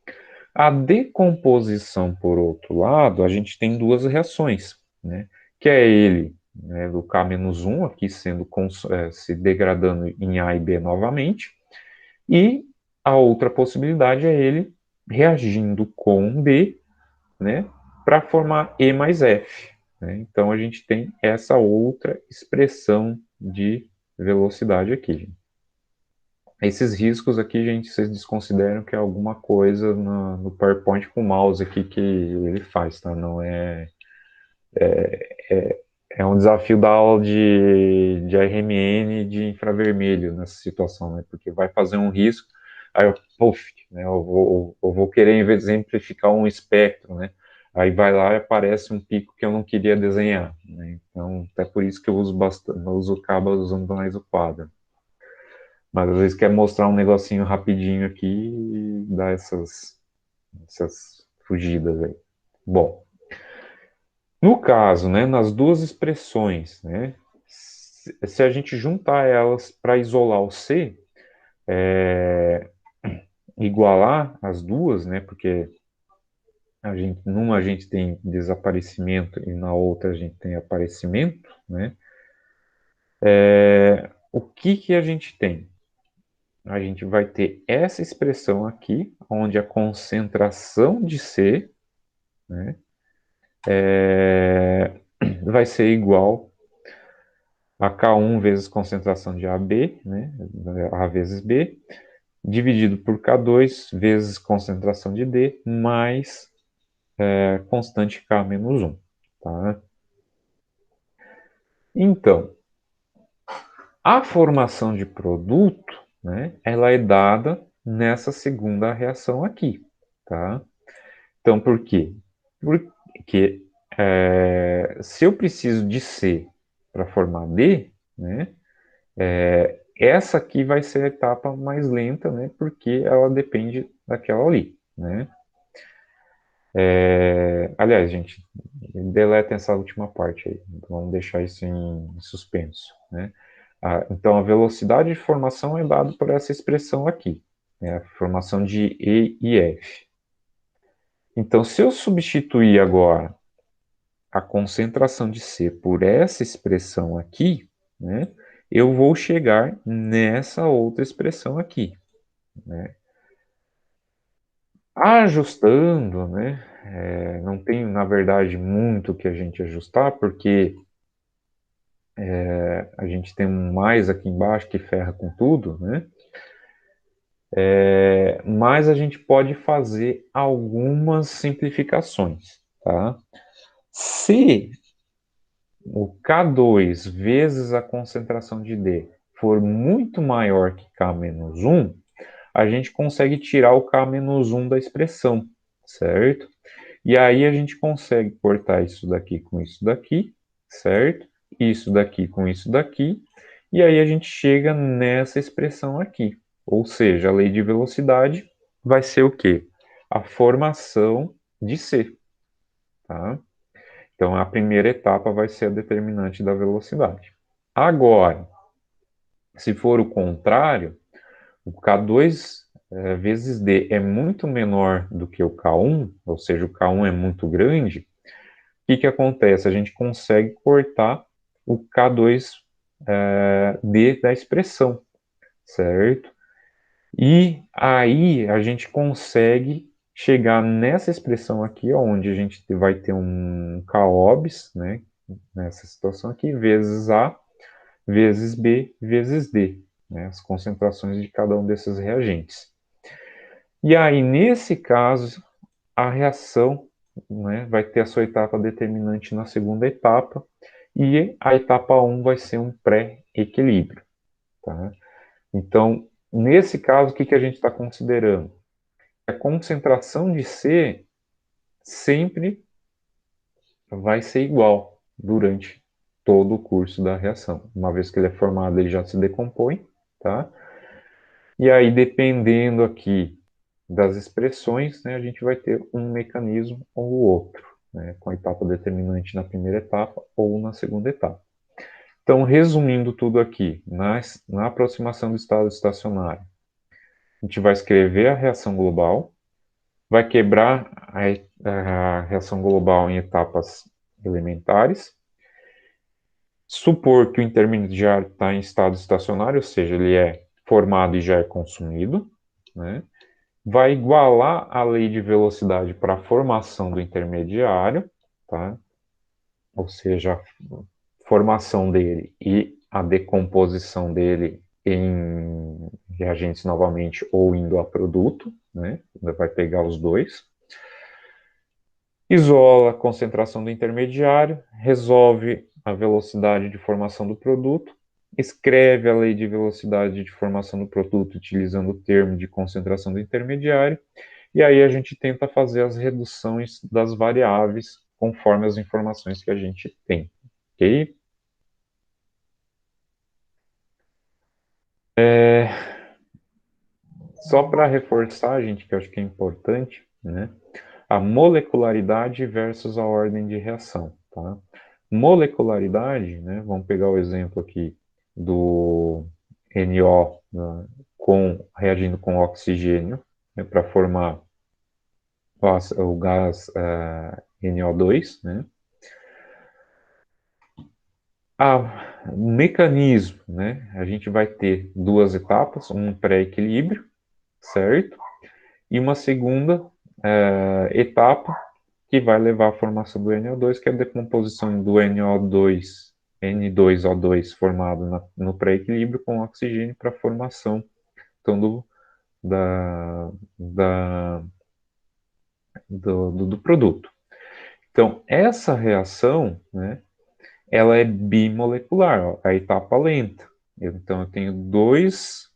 A decomposição, por outro lado, a gente tem duas reações, né, que é ele, né, do K-1 aqui se degradando em A e B novamente, e a outra possibilidade é ele reagindo com B, né, para formar E mais F. Né? Então a gente tem essa outra expressão de velocidade aqui. Esses riscos aqui, gente, vocês desconsideram que é alguma coisa no PowerPoint com o mouse aqui que ele faz, tá? Não é um desafio da aula de RMN de infravermelho nessa situação, né? Porque vai fazer um risco, aí eu, puff, né? Eu vou querer exemplificar um espectro, né? Aí vai lá e aparece um pico que eu não queria desenhar, né? Então, é por isso que eu uso bastante, eu uso o cabo usando mais o quadro. Mas às vezes quer mostrar um negocinho rapidinho aqui e dar essas fugidas aí. Bom, no caso, né, nas duas expressões, né, se a gente juntar elas para isolar o C, igualar as duas, né, porque numa a gente tem desaparecimento e na outra a gente tem aparecimento, né, o que a gente tem? A gente vai ter essa expressão aqui, onde a concentração de C, né, vai ser igual a K1 vezes concentração de AB, né, A vezes B, dividido por K2 vezes concentração de D, mais constante K menos 1. tá? Então, a formação de produto, né, ela é dada nessa segunda reação aqui, tá? Então, por quê? Porque se eu preciso de C para formar D, né, essa aqui vai ser a etapa mais lenta, né, porque ela depende daquela ali, né? Aliás, gente, deletem essa última parte aí, vamos deixar isso em suspenso, né? Então, a velocidade de formação é dada por essa expressão aqui, né, a formação de E e F. Então, se eu substituir agora a concentração de C por essa expressão aqui, né, eu vou chegar nessa outra expressão aqui, né? Ajustando, né, não tem, na verdade, muito que a gente ajustar, porque a gente tem um mais aqui embaixo que ferra com tudo, né? Mas a gente pode fazer algumas simplificações, tá? Se o K2 vezes a concentração de D for muito maior que K menos 1, a gente consegue tirar o K menos 1 da expressão, certo? E aí a gente consegue cortar isso daqui com isso daqui, certo? Isso daqui com isso daqui, e aí a gente chega nessa expressão aqui. Ou seja, a lei de velocidade vai ser o quê? A formação de C, tá? Então, a primeira etapa vai ser a determinante da velocidade. Agora, se for o contrário, o K2 vezes D é muito menor do que o K1, ou seja, o K1 é muito grande, o que acontece? A gente consegue cortar o K2 D da expressão, certo? E aí a gente consegue chegar nessa expressão aqui, onde a gente vai ter um K-OBS, né? Nessa situação aqui, vezes A, vezes B, vezes D, né? As concentrações de cada um desses reagentes. E aí, nesse caso, a reação, né, vai ter a sua etapa determinante na segunda etapa, e a etapa 1 vai ser um pré-equilíbrio, tá? Então, nesse caso, o que a gente está considerando? A concentração de C sempre vai ser igual durante todo o curso da reação. Uma vez que ele é formado, ele já se decompõe, tá? E aí, dependendo aqui das expressões, né, a gente vai ter um mecanismo ou o outro, né, com a etapa determinante na primeira etapa ou na segunda etapa. Então, resumindo tudo aqui, na aproximação do estado estacionário, a gente vai escrever a reação global, vai quebrar a reação global em etapas elementares, supor que o intermediário está em estado estacionário, ou seja, ele é formado e já é consumido, né? Vai igualar a lei de velocidade para a formação do intermediário, tá? Ou seja, a formação dele e a decomposição dele em reagentes novamente ou indo a produto, né? Vai pegar os dois. Isola a concentração do intermediário, resolve a velocidade de formação do produto, escreve a lei de velocidade de formação do produto utilizando o termo de concentração do intermediário, e aí a gente tenta fazer as reduções das variáveis conforme as informações que a gente tem, ok? Só para reforçar, gente, que eu acho que é importante, né? A molecularidade versus a ordem de reação, tá? Molecularidade, né? Vamos pegar o exemplo aqui do NO, né, reagindo com oxigênio, né, para formar o gás NO2, né? O mecanismo, né? A gente vai ter duas etapas, um pré-equilíbrio, certo? E uma segunda etapa que vai levar à formação do NO2, que é a decomposição do NO2, N2O2 formado no pré-equilíbrio com oxigênio para a formação então, do produto. Então, essa reação, né, ela é bimolecular, ó, a etapa lenta. Então, eu tenho duas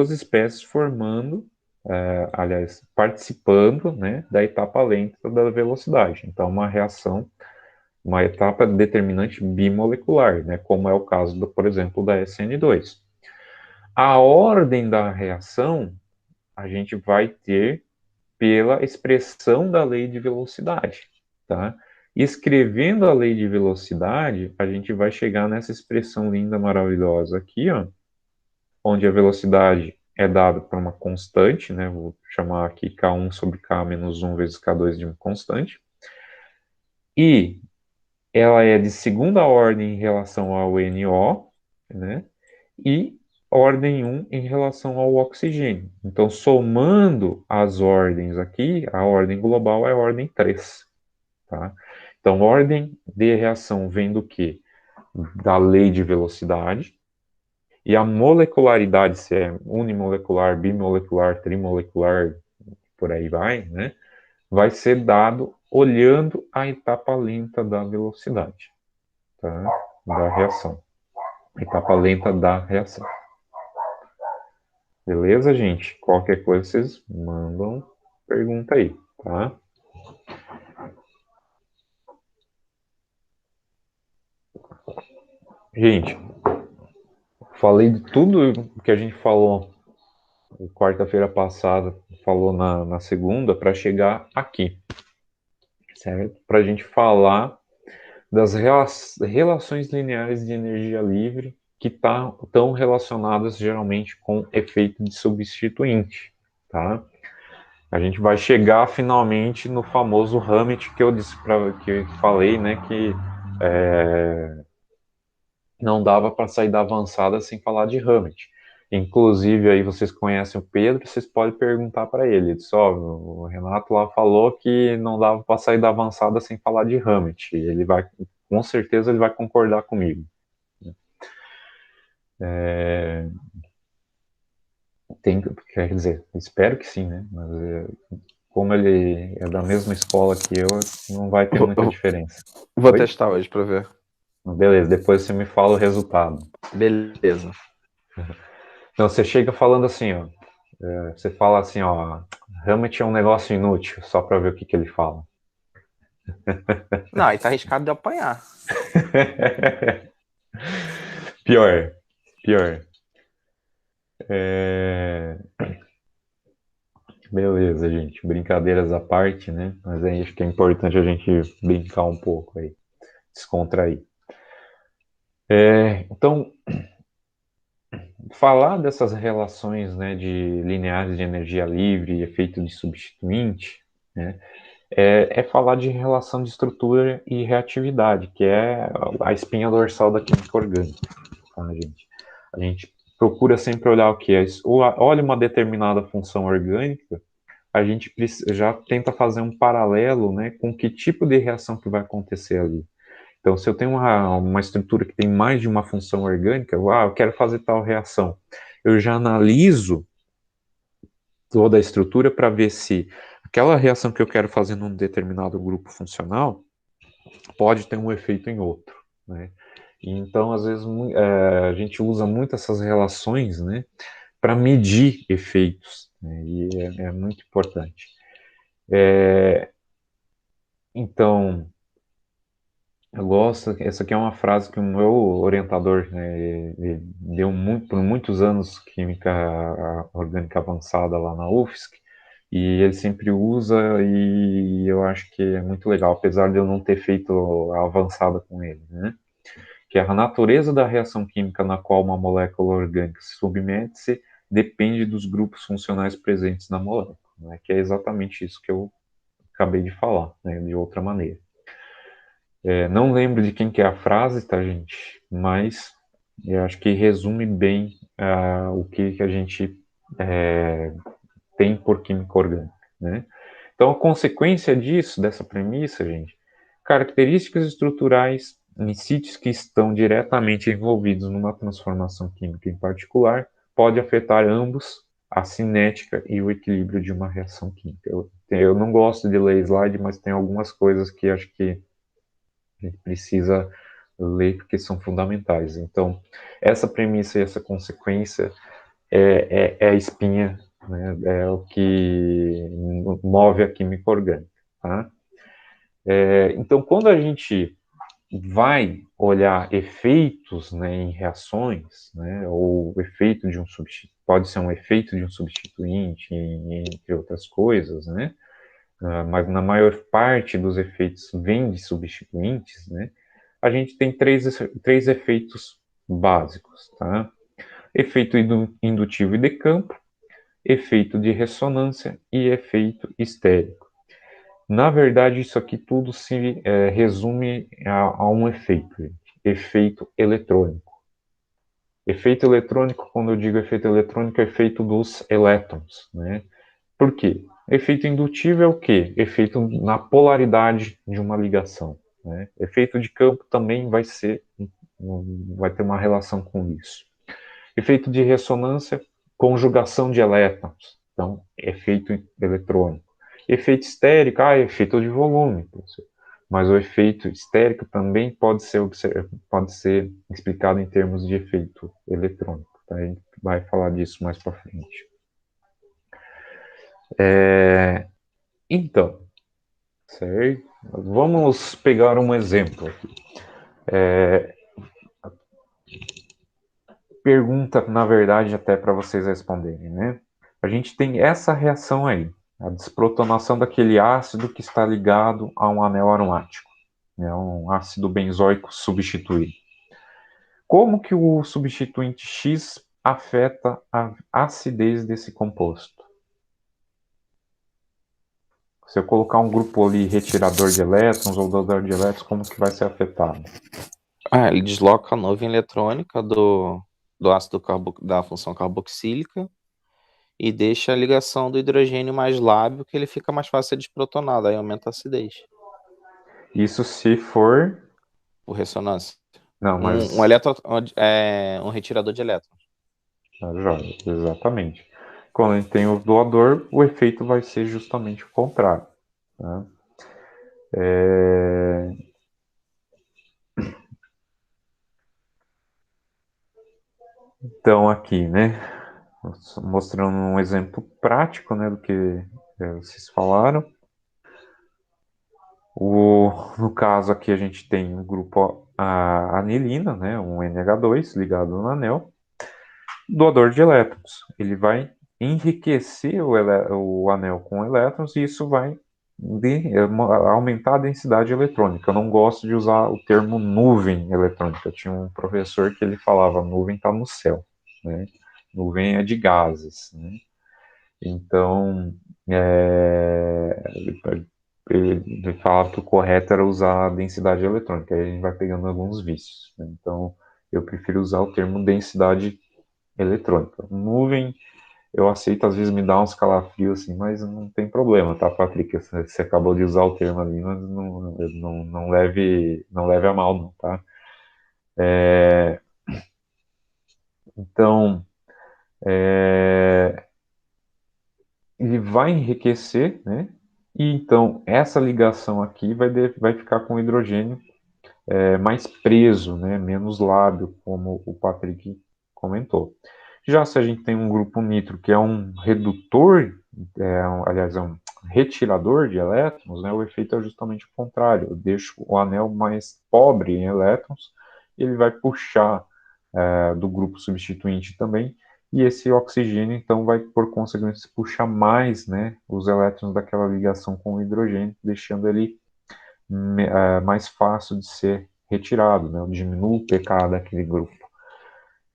espécies formando, aliás, participando, né, da etapa lenta da velocidade. Então, uma etapa determinante bimolecular, né, como é o caso, por exemplo, da SN2. A ordem da reação a gente vai ter pela expressão da lei de velocidade, tá? Escrevendo a lei de velocidade, a gente vai chegar nessa expressão linda, maravilhosa aqui, ó, onde a velocidade é dada por uma constante, né? Vou chamar aqui K1 sobre K menos 1 vezes K2 de uma constante. E ela é de segunda ordem em relação ao NO, né? E ordem 1 em relação ao oxigênio. Então, somando as ordens aqui, a ordem global é a ordem 3. Tá? Então, ordem de reação vem do quê? Da lei de velocidade. E a molecularidade, se é unimolecular, bimolecular, trimolecular, por aí vai, né? Vai ser dado olhando a etapa lenta da velocidade, tá? Da reação. Etapa lenta da reação. Beleza, gente? Qualquer coisa vocês mandam pergunta aí, tá? Gente, falei de tudo que a gente falou quarta-feira passada, falou na segunda, para chegar aqui, certo? Para a gente falar das relações lineares de energia livre que estão relacionadas geralmente com efeito de substituinte, tá? A gente vai chegar finalmente no famoso Hammett que eu disse que eu falei, né, que não dava para sair da avançada sem falar de Hammett. Inclusive, aí vocês conhecem o Pedro, vocês podem perguntar para ele. Ele disse, o Renato lá falou que não dava para sair da avançada sem falar de Hammett. Ele vai, com certeza, ele vai concordar comigo. Quer dizer, espero que sim, né? Mas como ele é da mesma escola que eu, não vai ter muita diferença. Vou testar hoje para ver. Beleza, depois você me fala o resultado. Beleza. Então você chega falando assim, ó. Você fala assim, ó. Hammett é um negócio inútil, só para ver o que ele fala. Não, aí tá arriscado de apanhar. Pior. Beleza, gente. Brincadeiras à parte, né? Mas aí acho que é importante a gente brincar um pouco aí. Descontrair. Então, falar dessas relações, né, de lineares de energia livre e efeito de substituinte, né, é falar de relação de estrutura e reatividade, que é a espinha dorsal da química orgânica, tá, gente? A gente procura sempre olhar o que é. Olha uma determinada função orgânica, a gente já tenta fazer um paralelo, né, com que tipo de reação que vai acontecer ali. Então, se eu tenho uma estrutura que tem mais de uma função orgânica, eu quero fazer tal reação. Eu já analiso toda a estrutura para ver se aquela reação que eu quero fazer num determinado grupo funcional pode ter um efeito em outro, né? Então, às vezes, a gente usa muito essas relações, né, para medir efeitos, né, e é muito importante. Então, eu gosto, essa aqui é uma frase que o meu orientador, né, ele deu por muitos anos química orgânica avançada lá na UFSC, e ele sempre usa e eu acho que é muito legal, apesar de eu não ter feito a avançada com ele, né? Que é a natureza da reação química na qual uma molécula orgânica se submete-se depende dos grupos funcionais presentes na molécula, né? Que é exatamente isso que eu acabei de falar, né, de outra maneira. Não lembro de quem que é a frase, tá, gente? Mas eu acho que resume bem o que a gente tem por química orgânica, né? Então, a consequência disso, dessa premissa, gente, características estruturais em sítios que estão diretamente envolvidos numa transformação química em particular, pode afetar ambos a cinética e o equilíbrio de uma reação química. Eu não gosto de ler slide, mas tem algumas coisas que acho que a gente precisa ler porque são fundamentais. Então, essa premissa e essa consequência é a espinha, né? É o que move a química orgânica. Tá? Então, quando a gente vai olhar efeitos, né, em reações, né, ou efeito de um substituinte, pode ser um efeito de um substituinte, entre outras coisas, né, mas na maior parte dos efeitos vem de substituintes, né, a gente tem três efeitos básicos, tá? Efeito indutivo e de campo, efeito de ressonância e efeito estérico. Na verdade, isso aqui tudo se resume a um efeito, gente. Efeito eletrônico. Efeito eletrônico, quando eu digo efeito eletrônico, é efeito dos elétrons, né? Por quê? Efeito indutivo é o quê? Efeito na polaridade de uma ligação, né? Efeito de campo também vai ter uma relação com isso. Efeito de ressonância, conjugação de elétrons. Então, efeito eletrônico. Efeito estérico, efeito de volume. Mas o efeito estérico também pode ser explicado em termos de efeito eletrônico. Tá? A gente vai falar disso mais para frente. Então, certo? Vamos pegar um exemplo aqui. Pergunta, na verdade, até para vocês responderem, né? A gente tem essa reação aí, a desprotonação daquele ácido que está ligado a um anel aromático, né? Um ácido benzoico substituído. Como que o substituinte X afeta a acidez desse composto? Se eu colocar um grupo ali retirador de elétrons ou doador de elétrons, como que vai ser afetado? Ele desloca a nuvem eletrônica do ácido da função carboxílica e deixa a ligação do hidrogênio mais lábil, que ele fica mais fácil de desprotonado, aí aumenta a acidez. Isso se for... Por ressonância. Não, mas... Um retirador de elétrons. Joia, exatamente. Quando a gente tem o doador, o efeito vai ser justamente o contrário. Tá? Então, aqui, né, mostrando um exemplo prático, né, do que vocês falaram. No caso aqui, a gente tem um grupo a anilina, né, um NH2 ligado no anel, doador de elétrons. Ele vai enriquecer o anel com elétrons e isso vai aumentar a densidade eletrônica. Eu não gosto de usar o termo nuvem eletrônica. Eu tinha um professor que ele falava nuvem está no céu, né? Nuvem é de gases, né? Então, ele falava que o correto era usar a densidade eletrônica. Aí a gente vai pegando alguns vícios, né? Então, eu prefiro usar o termo densidade eletrônica. Nuvem, eu aceito, às vezes me dá uns calafrios assim, mas não tem problema, tá, Patrick? Você acabou de usar o termo ali, mas não leve a mal, não, tá? Então, ele vai enriquecer, né? E então, essa ligação aqui vai ficar com o hidrogênio mais preso, né? Menos lábil, como o Patrick comentou. Já se a gente tem um grupo nitro que é um redutor, aliás, é um retirador de elétrons, né, o efeito é justamente o contrário. Eu deixo o anel mais pobre em elétrons, ele vai puxar do grupo substituinte também, e esse oxigênio, então, vai, por consequência, puxar mais, né, os elétrons daquela ligação com o hidrogênio, deixando ele mais fácil de ser retirado, né, diminui o pK daquele grupo.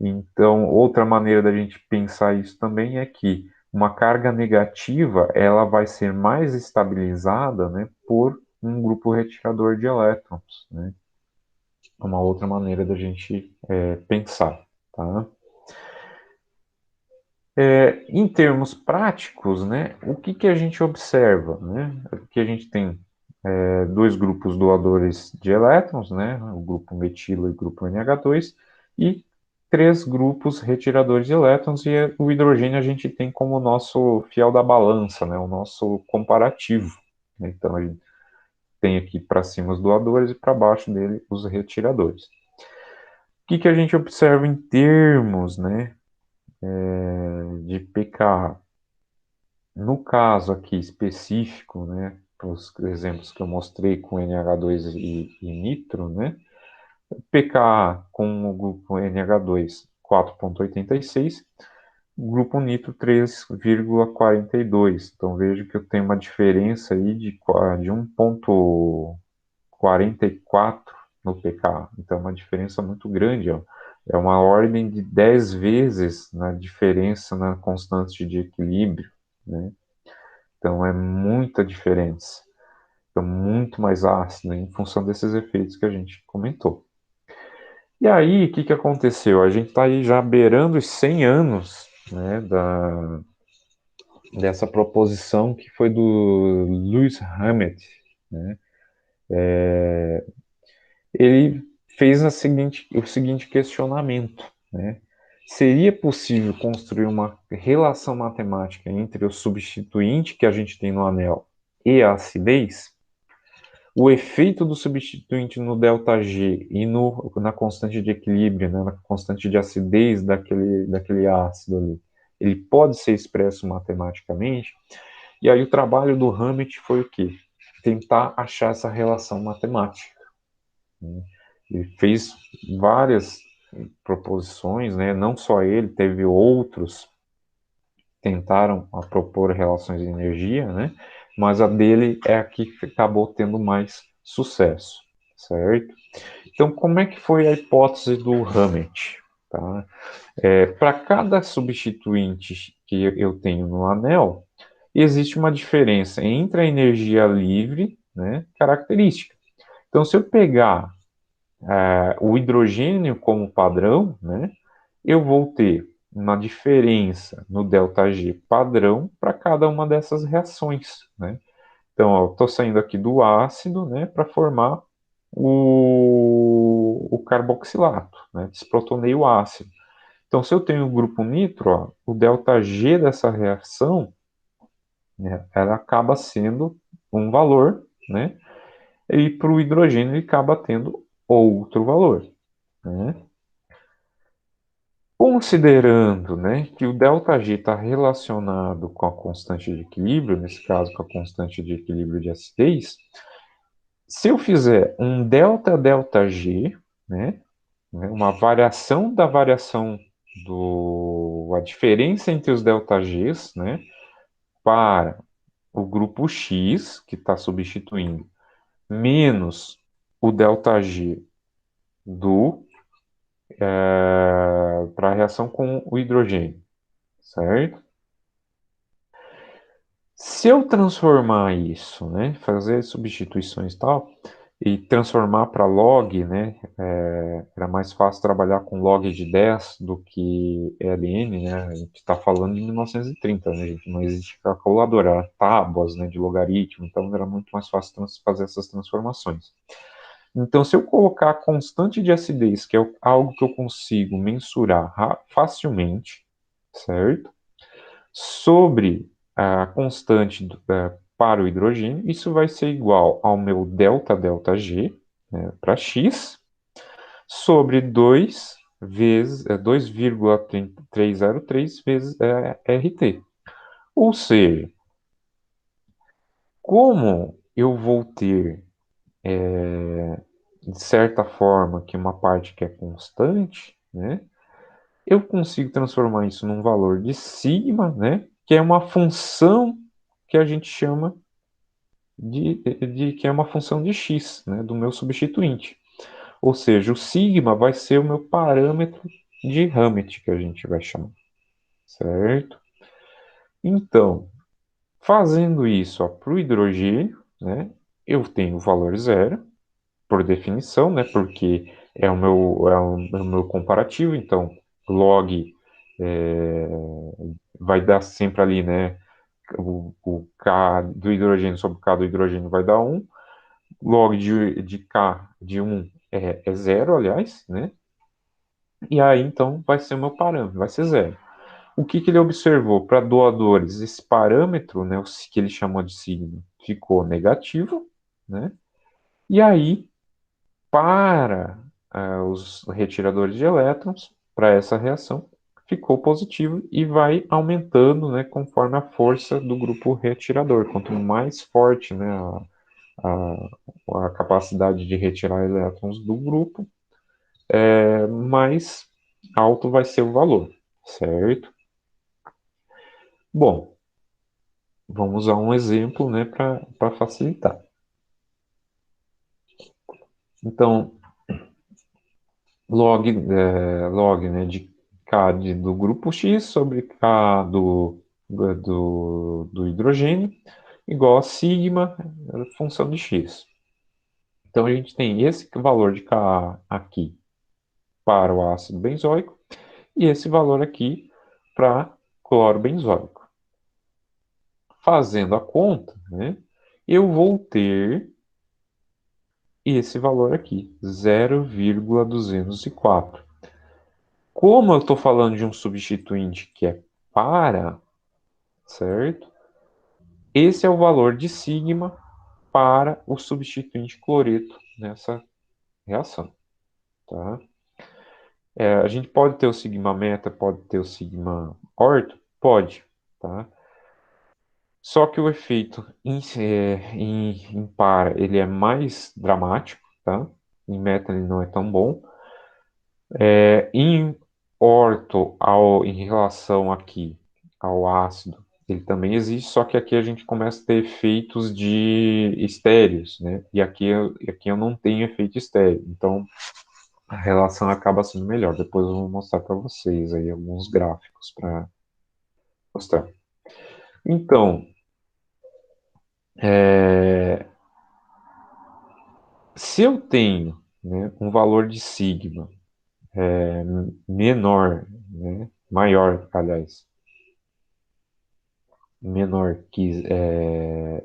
Então, outra maneira da gente pensar isso também é que uma carga negativa ela vai ser mais estabilizada, né, por um grupo retirador de elétrons, né? Uma outra maneira da gente pensar, tá? Em termos práticos, né, o que a gente observa, né? Que a gente tem dois grupos doadores de elétrons, né, o grupo metilo e o grupo NH2, e 3 grupos retiradores de elétrons, e o hidrogênio a gente tem como nosso fiel da balança, né, o nosso comparativo. Então, a gente tem aqui para cima os doadores e para baixo dele os retiradores. O que a gente observa em termos, né, de pKa? No caso aqui específico, né, os exemplos que eu mostrei com NH2 e nitro, né, pKa com o grupo NH2 4,86, grupo nitro 3,42. Então veja que eu tenho uma diferença aí de 1,44 no pKa. Então é uma diferença muito grande, ó. É uma ordem de 10 vezes na diferença na constante de equilíbrio, né? Então é muita diferença. Então muito mais ácido em função desses efeitos que a gente comentou. E aí, o que aconteceu? A gente está aí já beirando os 100 anos, né, dessa proposição que foi do Lewis Hammett, né? Ele fez o seguinte questionamento, né? Seria possível construir uma relação matemática entre o substituinte que a gente tem no anel e a acidez? O efeito do substituinte no ΔG e na constante de equilíbrio, né, na constante de acidez daquele ácido ali, ele pode ser expresso matematicamente? E aí o trabalho do Hammett foi o quê? Tentar achar essa relação matemática, né? Ele fez várias proposições, né? Não só ele, teve outros tentaram propor relações de energia, né? Mas a dele é a que acabou tendo mais sucesso, certo? Então, como é que foi a hipótese do Hammett? Tá? Para cada substituinte que eu tenho no anel, existe uma diferença entre a energia livre, né, característica. Então, se eu pegar o hidrogênio como padrão, né, eu vou ter uma diferença no ΔG padrão para cada uma dessas reações, né? Então, eu estou saindo aqui do ácido, né, para formar o carboxilato, né? Desprotonei o ácido. Então, se eu tenho o grupo nitro, ó, o ΔG dessa reação, né, ela acaba sendo um valor, né? E para o hidrogênio ele acaba tendo outro valor, né? Considerando, né, que o ΔG está relacionado com a constante de equilíbrio, nesse caso com a constante de equilíbrio de acidez, se eu fizer um ΔΔG, né, uma variação da variação a diferença entre os ΔGs, né, para o grupo X, que está substituindo, menos o ΔG do para a reação com o hidrogênio, certo? Se eu transformar isso, né, fazer substituições e tal, e transformar para log, né, era mais fácil trabalhar com log de 10 do que ln, né, a gente está falando de 1930, né, gente, não existe calculadora, era tábuas, né, de logaritmo, então era muito mais fácil fazer essas transformações. Então, se eu colocar a constante de acidez, que é algo que eu consigo mensurar facilmente, certo? Sobre a constante para o hidrogênio, isso vai ser igual ao meu ΔΔG, né, para X, sobre 2 vezes 2,303 vezes RT. Ou seja, como eu vou ter, de certa forma, que uma parte que é constante, né, eu consigo transformar isso num valor de sigma, né, que é uma função que a gente chama que é uma função de x, né, do meu substituinte. Ou seja, o sigma vai ser o meu parâmetro de Hammett, que a gente vai chamar, certo? Então, fazendo isso para o hidrogênio, né, eu tenho o valor zero, por definição, né, porque é o meu comparativo, então log é, vai dar sempre ali, né, o K do hidrogênio sobre o K do hidrogênio vai dar 1, log de K de 1 é zero, aliás, né? E aí, então, vai ser o meu parâmetro, vai ser zero. O que ele observou? Para doadores, esse parâmetro, né, o que ele chamou de signo, ficou negativo, né? E aí, para os retiradores de elétrons, para essa reação, ficou positivo e vai aumentando, né, conforme a força do grupo retirador. Quanto mais forte, né, a capacidade de retirar elétrons do grupo, mais alto vai ser o valor, certo? Bom, vamos usar um exemplo, né, para facilitar. Então, log, né, de K do grupo X sobre K do hidrogênio igual a sigma função de X. Então, a gente tem esse valor de Ka aqui para o ácido benzoico e esse valor aqui para cloro benzoico. Fazendo a conta, né, eu vou ter esse valor aqui, 0,204. Como eu estou falando de um substituinte que é para, certo? Esse é o valor de sigma para o substituinte cloreto nessa reação, tá? A gente pode ter o sigma meta, pode ter o sigma orto? Pode, tá? Só que o efeito em para ele é mais dramático, tá? Em meta ele não é tão bom. Em orto, em relação aqui ao ácido, ele também existe, só que aqui a gente começa a ter efeitos de estéreos, né? E aqui eu não tenho efeito estéreo, então a relação acaba sendo melhor. Depois eu vou mostrar para vocês aí alguns gráficos para mostrar. Então, é, se eu tenho, né, um valor de sigma menor, né, maior, aliás, menor que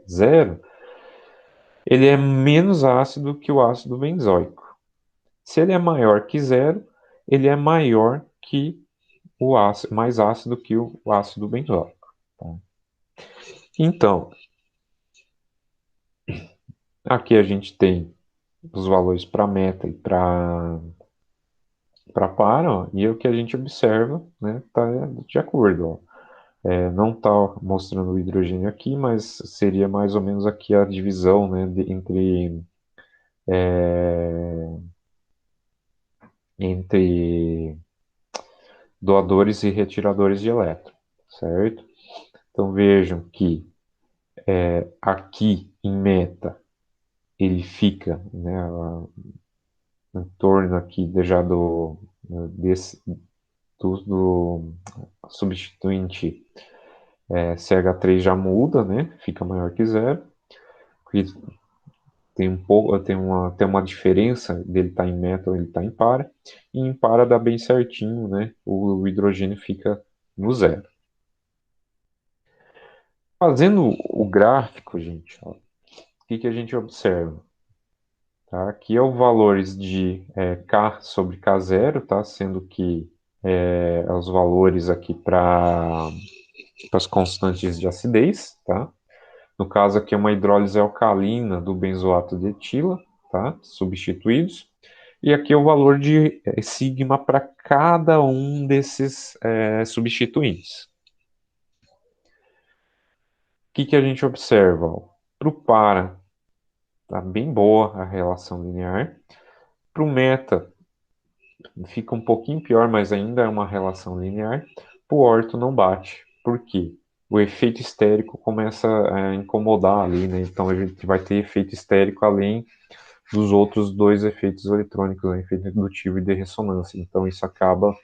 zero, ele é menos ácido que o ácido benzoico. Se ele é maior que zero, ele é maior que o ácido, mais ácido que o ácido benzoico. Tá? Então, aqui a gente tem os valores para meta e para, ó, e o que a gente observa, né, tá de acordo. Ó. Não está mostrando o hidrogênio aqui, mas seria mais ou menos aqui a divisão, né, entre doadores e retiradores de elétron, certo? Então vejam que aqui em meta ele fica, né, em torno aqui já desse, do substituinte CH3 já muda, né? Fica maior que zero. Tem um pouco, tem uma diferença dele estar em meta ou ele estar em para. E em para dá bem certinho, né? O hidrogênio fica no zero. Fazendo o gráfico, gente, ó, o que a gente observa? Tá? Aqui é o valores de K sobre K0, tá? Sendo que os valores aqui para as constantes de acidez, tá? No caso aqui é uma hidrólise alcalina do benzoato de etila, tá? Substituídos. E aqui é o valor de sigma para cada um desses substituintes. O que a gente observa? Para o para, tá bem boa a relação linear. Para o meta, fica um pouquinho pior, mas ainda é uma relação linear. Para o orto não bate. Por quê? O efeito estérico começa a incomodar ali, né? Então a gente vai ter efeito estérico além dos outros dois efeitos eletrônicos, né? Efeito indutivo e de ressonância. Então isso acaba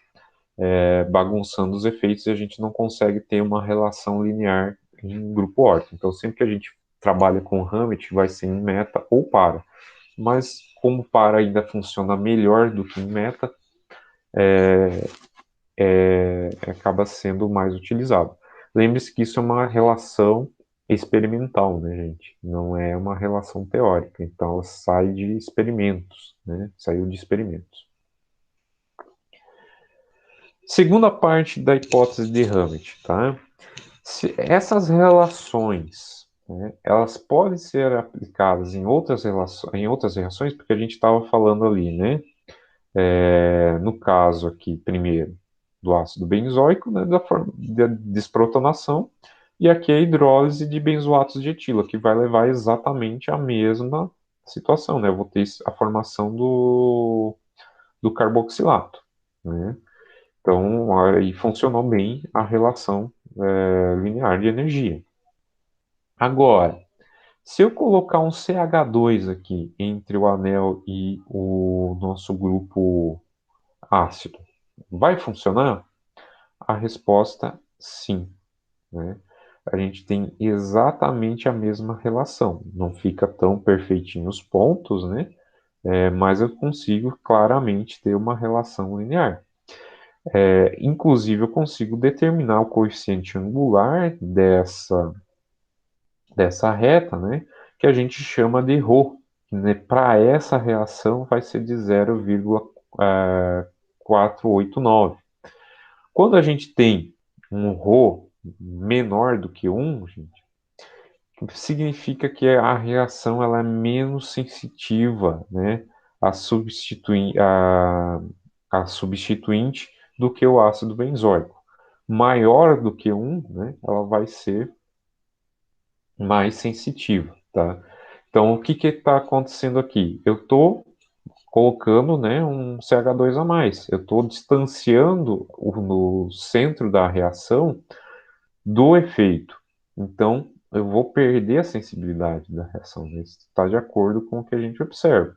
bagunçando os efeitos e a gente não consegue ter uma relação linear em grupo orto. Então sempre que a gente trabalha com Hammett, vai ser em meta ou para. Mas como para ainda funciona melhor do que em meta, acaba sendo mais utilizado. Lembre-se que isso é uma relação experimental, né, gente? Não é uma relação teórica. Então, ela sai de experimentos, né? Saiu de experimentos. Segunda parte da hipótese de Hammett, tá? Essas relações, né, elas podem ser aplicadas em outras reações, porque a gente estava falando ali, né? No caso aqui, primeiro, do ácido benzoico, né, da forma de desprotonação, e aqui a hidrólise de benzoatos de etilo, que vai levar exatamente à mesma situação, né? Eu vou ter a formação do carboxilato, né? Então, aí funcionou bem a relação linear de energia. Agora, se eu colocar um CH2 aqui entre o anel e o nosso grupo ácido, vai funcionar? A resposta, sim, né? A gente tem exatamente a mesma relação. Não fica tão perfeitinho os pontos, né? Mas eu consigo claramente ter uma relação linear. Inclusive, eu consigo determinar o coeficiente angular dessa reta, né? Que a gente chama de ρ. Né? Para essa reação vai ser de 0,489. Quando a gente tem um ρ menor do que 1, gente, significa que a reação ela é menos sensitiva, né, a substituinte do que o ácido benzoico. Maior do que 1, né, ela vai ser mais sensitiva, tá? Então, o que está acontecendo aqui? Eu estou colocando, né, um CH2 a mais. Eu estou distanciando no centro da reação do efeito. Então, eu vou perder a sensibilidade da reação. Isso está de acordo com o que a gente observa.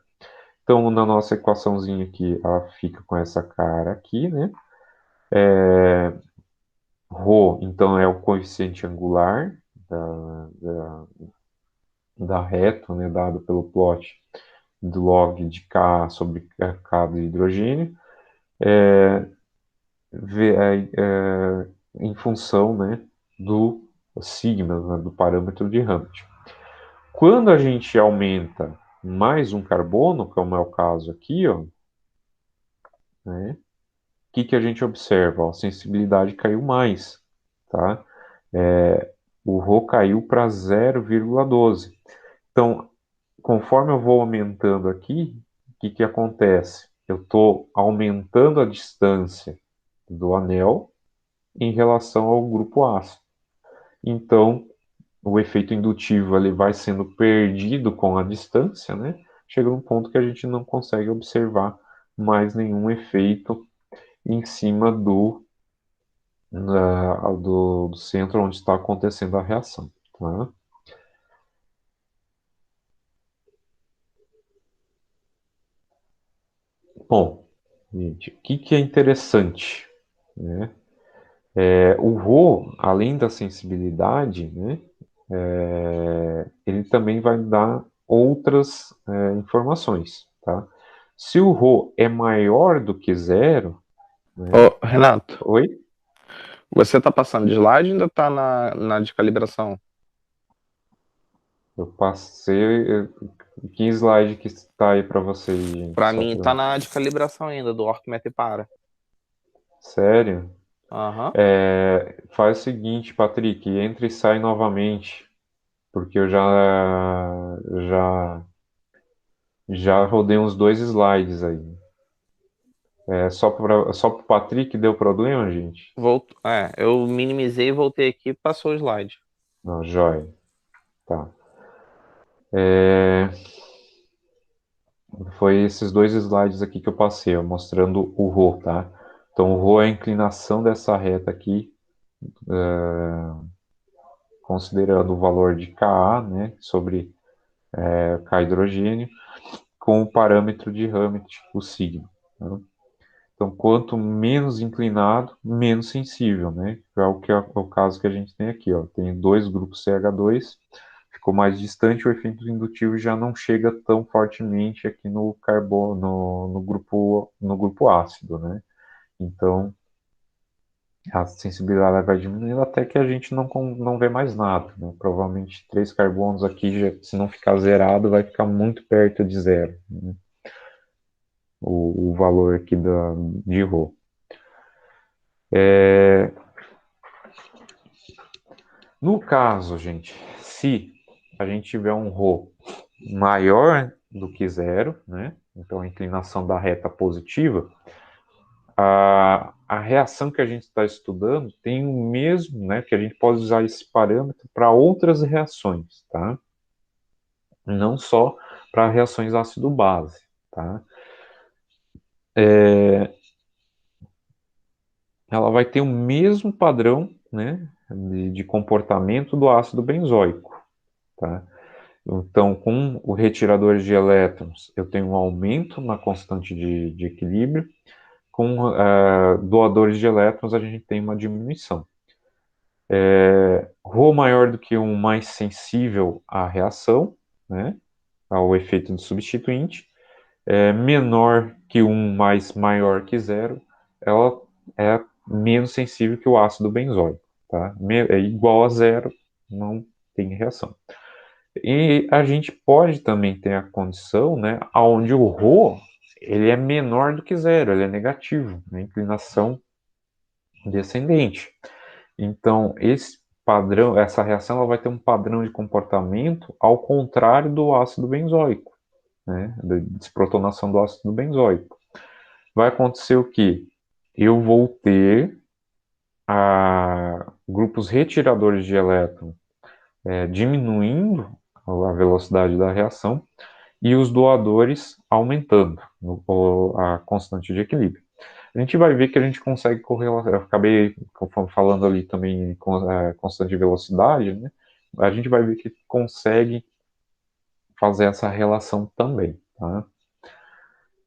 Então, na nossa equaçãozinha aqui, ela fica com essa cara aqui, né? Rho, então, é o coeficiente angular da, da reta, né, dado pelo plot do log de K sobre K do hidrogênio, em função, né, do sigma, né, do parâmetro de Hammett. Quando a gente aumenta mais um carbono, como é o caso aqui, ó, né, o que a gente observa? Ó, a sensibilidade caiu mais, tá? O Rho caiu para 0,12. Então, conforme eu vou aumentando aqui, o que acontece? Eu estou aumentando a distância do anel em relação ao grupo ácido. Então, o efeito indutivo ele vai sendo perdido com a distância, né? Chega num ponto que a gente não consegue observar mais nenhum efeito em cima do centro onde está acontecendo a reação. Tá? Bom, gente, o que é interessante, né? O Rho, além da sensibilidade, né, ele também vai dar outras informações, tá? Se o Rho é maior do que zero, né? Ô, Renato, Oi? você tá passando de slide ou ainda tá na de calibração? Eu passei. Que slide que está aí para vocês, gente? Pra Só mim tá para. na de calibração ainda, do Orkmet para. Sério? Aham. Faz o seguinte, Patrick, entra e sai novamente, porque eu já rodei uns 2 slides aí. Só para o Patrick deu problema, gente? Eu minimizei e voltei aqui e passou o slide. Não, joia. Tá. É, Foi esses 2 slides aqui que eu passei, ó, mostrando o ρ, tá? Então, o ρ é a inclinação dessa reta aqui, considerando o valor de Ka, né, sobre K hidrogênio, com o parâmetro de Hammett, o sigma. Tá? Então, quanto menos inclinado, menos sensível, né? É o caso que a gente tem aqui, ó. Tem dois grupos CH2, ficou mais distante, o efeito indutivo já não chega tão fortemente aqui no carbono, no grupo ácido, né? Então, a sensibilidade vai diminuindo até que a gente não vê mais nada, né? Provavelmente 3 carbonos aqui, se não ficar zerado, vai ficar muito perto de zero, né? O valor aqui de ρ. No caso, gente, se a gente tiver um Rho maior do que zero, né? Então a inclinação da reta positiva, a reação que a gente está estudando tem o mesmo, né? Que a gente pode usar esse parâmetro para outras reações, tá? Não só para reações ácido-base, tá? Ela vai ter o mesmo padrão, né, de comportamento do ácido benzoico, tá? Então, com o retirador de elétrons, eu tenho um aumento na constante de equilíbrio. Com doadores de elétrons, a gente tem uma diminuição. Rho maior do que um mais sensível à reação, né, ao efeito de substituinte. Menor que um mais maior que zero, ela é menos sensível que o ácido benzoico. Tá? É igual a zero, não tem reação. E a gente pode também ter a condição, né, onde o Rho ele é menor do que zero, ele é negativo, né, inclinação descendente. Então, esse padrão, essa reação ela vai ter um padrão de comportamento ao contrário do ácido benzoico, né, da desprotonação do ácido benzoico. Vai acontecer o que? Eu vou ter grupos retiradores de elétron diminuindo a velocidade da reação e os doadores aumentando a constante de equilíbrio. A gente vai ver que a gente consegue correlacionar. Eu acabei falando ali também com constante de velocidade, né? A gente vai ver que consegue fazer essa relação também, tá?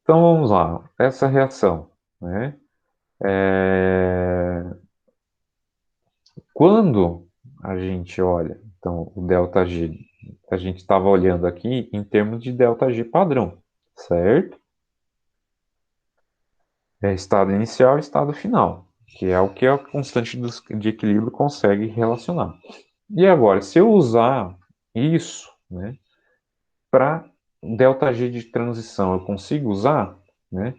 Então vamos lá, essa reação, né? Quando a gente olha, então, o ΔG, a gente estava olhando aqui em termos de ΔG padrão, certo? Estado inicial e estado final, que é o que a constante de equilíbrio consegue relacionar. E agora, se eu usar isso, né, para ΔG de transição, eu consigo usar, né?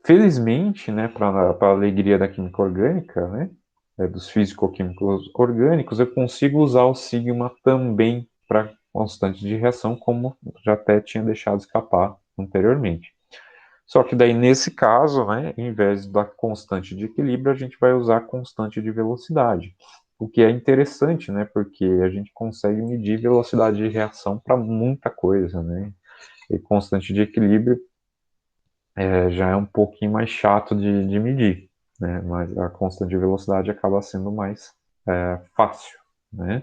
Felizmente, né, para a alegria da química orgânica, né, dos físico-químicos orgânicos, eu consigo usar o sigma também para constante de reação, como já até tinha deixado escapar anteriormente. Só que daí, nesse caso, né, em vez da constante de equilíbrio, a gente vai usar a constante de velocidade. O que é interessante, né, porque a gente consegue medir velocidade de reação para muita coisa, né? E constante de equilíbrio já é um pouquinho mais chato de medir, né? Mas a constante de velocidade acaba sendo mais fácil, né?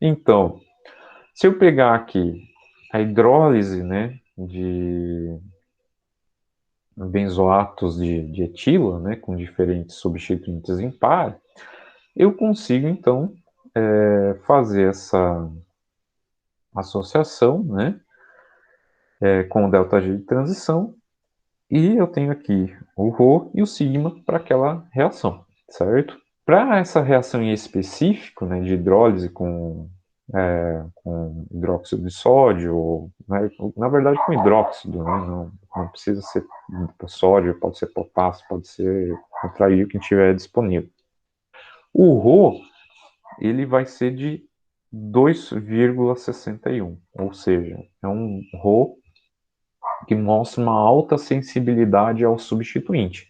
Então, se eu pegar aqui a hidrólise, né, de benzoatos de etila, né, com diferentes substituintes em par, eu consigo, então, fazer essa associação, né, com o ΔG de transição, e eu tenho aqui o Rho e o sigma para aquela reação, certo? Para essa reação em específico, né, de hidrólise com hidróxido de sódio, né, na verdade com hidróxido, né, não precisa ser sódio, pode ser potássio, pode ser contrair o que tiver disponível. O Rho, ele vai ser de 2,61, ou seja, é um Rho que mostra uma alta sensibilidade ao substituinte.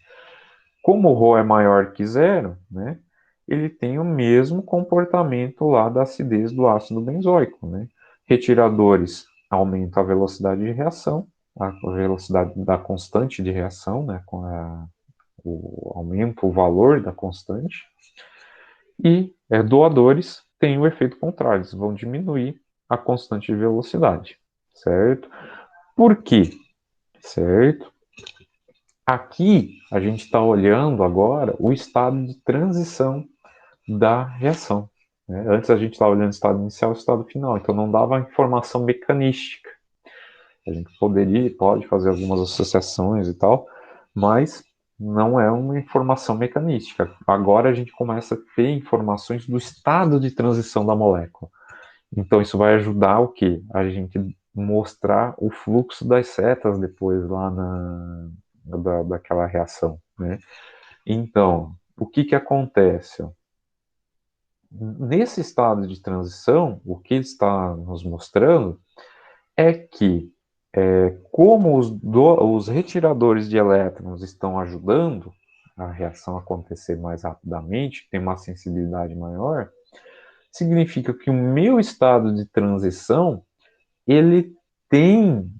Como o Rho é maior que zero, né, ele tem o mesmo comportamento lá da acidez do ácido benzoico, né? Retiradores aumentam a velocidade de reação, a velocidade da constante de reação, né, com aumenta o valor da constante, e doadores têm o efeito contrário, eles vão diminuir a constante de velocidade, certo? Por quê? Certo? Aqui a gente está olhando agora o estado de transição da reação, né? Antes a gente estava olhando o estado inicial e o estado final, então não dava informação mecanística. A gente pode fazer algumas associações e tal, mas não é uma informação mecanística. Agora a gente começa a ter informações do estado de transição da molécula. Então isso vai ajudar o quê? A gente mostrar o fluxo das setas depois lá daquela reação, né? Então, o que que acontece? Nesse estado de transição, o que ele está nos mostrando é que, como os retiradores de elétrons estão ajudando a reação acontecer mais rapidamente, tem uma sensibilidade maior, significa que o meu estado de transição, ele tem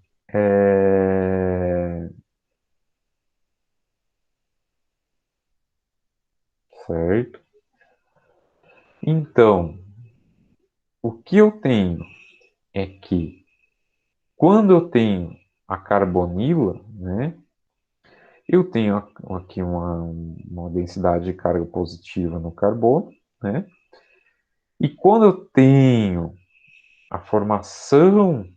certo? Então, o que eu tenho é que quando eu tenho a carbonila, né, eu tenho aqui uma densidade de carga positiva no carbono, né? E quando eu tenho a formação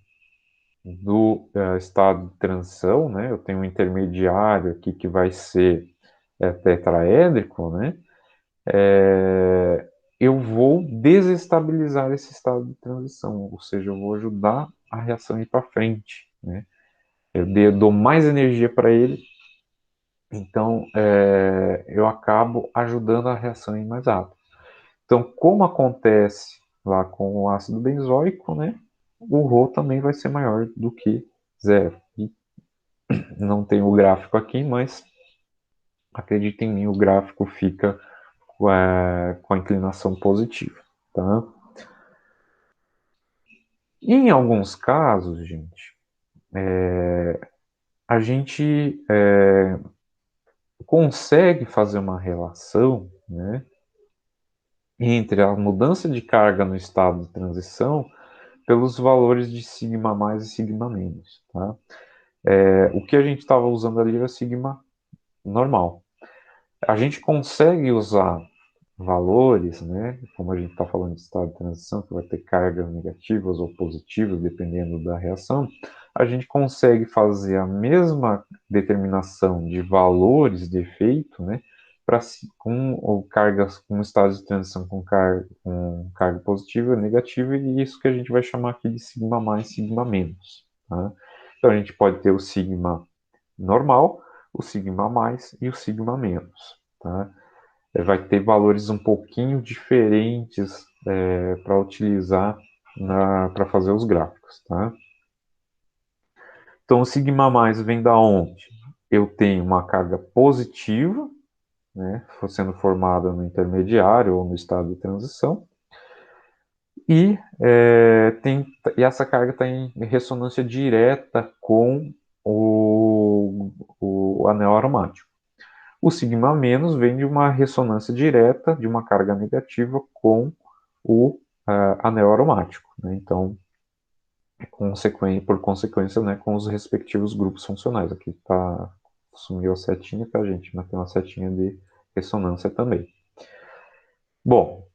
do estado de transição, né? Eu tenho um intermediário aqui que vai ser tetraédrico, né? Eu vou desestabilizar esse estado de transição, ou seja, eu vou ajudar a reação a ir para frente, né? Eu dou mais energia para ele, então eu acabo ajudando a reação a ir mais rápido. Então, como acontece lá com o ácido benzoico, né? O ρ também vai ser maior do que zero. E não tem o gráfico aqui, mas acredite em mim, o gráfico fica com a inclinação positiva, tá? Em alguns casos, gente, a gente consegue fazer uma relação, né, entre a mudança de carga no estado de transição pelos valores de sigma mais e sigma menos, tá? O que a gente estava usando ali era sigma normal. A gente consegue usar valores, né? Como a gente está falando de estado de transição, que vai ter cargas negativas ou positivas, dependendo da reação, a gente consegue fazer a mesma determinação de valores de efeito, né? Com cargas, com estados de transição com carga positiva, negativa, e isso que a gente vai chamar aqui de sigma mais, sigma menos. Tá? Então a gente pode ter o sigma normal, o sigma mais e o sigma menos. Tá? Vai ter valores um pouquinho diferentes para utilizar para fazer os gráficos. Tá? Então, o sigma mais vem da onde? Eu tenho uma carga positiva, né, sendo formada no intermediário ou no estado de transição, e, e essa carga está em ressonância direta com o anel aromático. O sigma menos vem de uma ressonância direta de uma carga negativa com o anel aromático. Né? Então, por consequência, né, com os respectivos grupos funcionais. Aqui sumiu a setinha para a gente, mas tem uma setinha de ressonância também. Bom,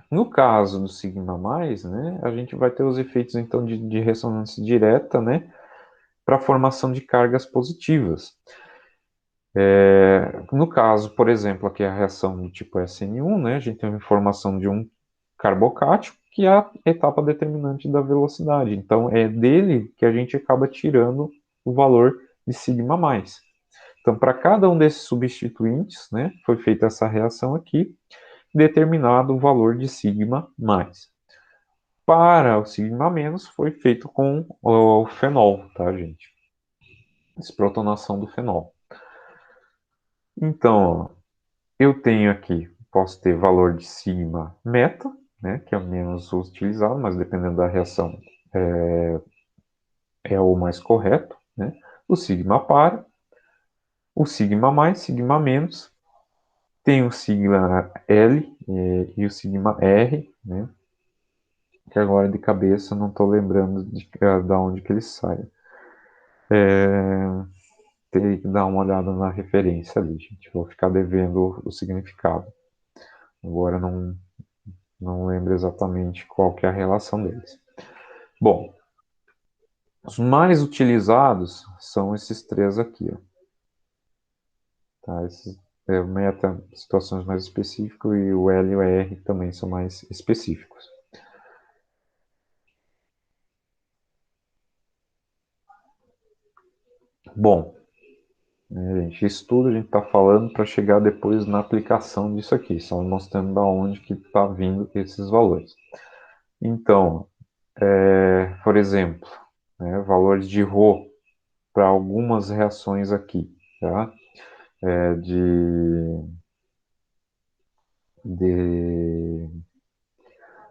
no caso do sigma mais, né, a gente vai ter os efeitos então de ressonância direta, né, para a formação de cargas positivas. No caso, por exemplo, aqui a reação do tipo SN1, né, a gente tem uma informação de um carbocático, que é a etapa determinante da velocidade. Então, é dele que a gente acaba tirando o valor de sigma mais. Então, para cada um desses substituintes, né, foi feita essa reação aqui, determinado o valor de sigma mais. Para o sigma menos, foi feito com o fenol, tá, gente? Desprotonação do fenol. Então, ó, eu tenho aqui, posso ter valor de sigma meta, né, que é o menos utilizado, mas dependendo da reação é o mais correto, né? O sigma par, o sigma mais, sigma menos, tem o sigma L e o sigma R, né? Que agora de cabeça não estou lembrando de onde que eles saem. Teria que dar uma olhada na referência ali, gente. Vou ficar devendo o significado. Agora não lembro exatamente qual que é a relação deles. Bom, os mais utilizados são esses três aqui. Ó. Tá? Esses, o meta, situações mais específicas, e o L e o R também são mais específicos. Bom, né, gente, isso tudo a gente está falando para chegar depois na aplicação disso aqui, só mostrando da onde que está vindo esses valores. Então, por exemplo, né, valores de Rho para algumas reações aqui, tá? De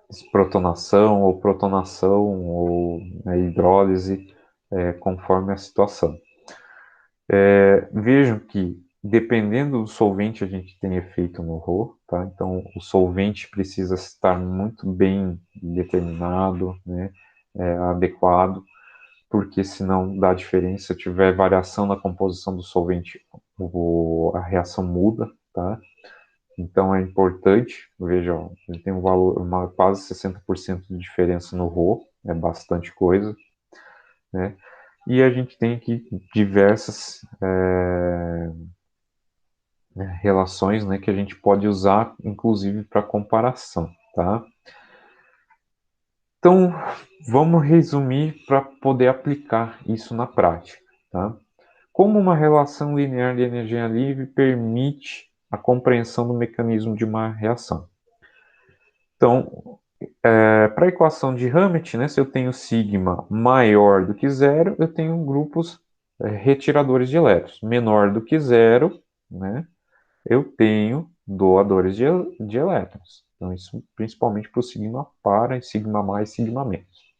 desprotonação ou protonação ou, né, hidrólise, conforme a situação. Vejam que, dependendo do solvente, a gente tem efeito no Rho, tá? Então, o solvente precisa estar muito bem determinado, né, adequado, porque senão dá diferença. Se tiver variação na composição do solvente, a reação muda, tá? Então é importante, veja, ó, ele tem um valor, quase 60% de diferença no Rho, é bastante coisa, né? E a gente tem aqui diversas relações, né, que a gente pode usar, inclusive, para comparação, tá? Então, vamos resumir para poder aplicar isso na prática, tá? Como uma relação linear de energia livre permite a compreensão do mecanismo de uma reação? Então, para a equação de Hammett, né, se eu tenho sigma maior do que zero, eu tenho grupos retiradores de elétrons. Menor do que zero, né, eu tenho doadores de elétrons. Então, isso principalmente para o sigma par, sigma mais, sigma menos.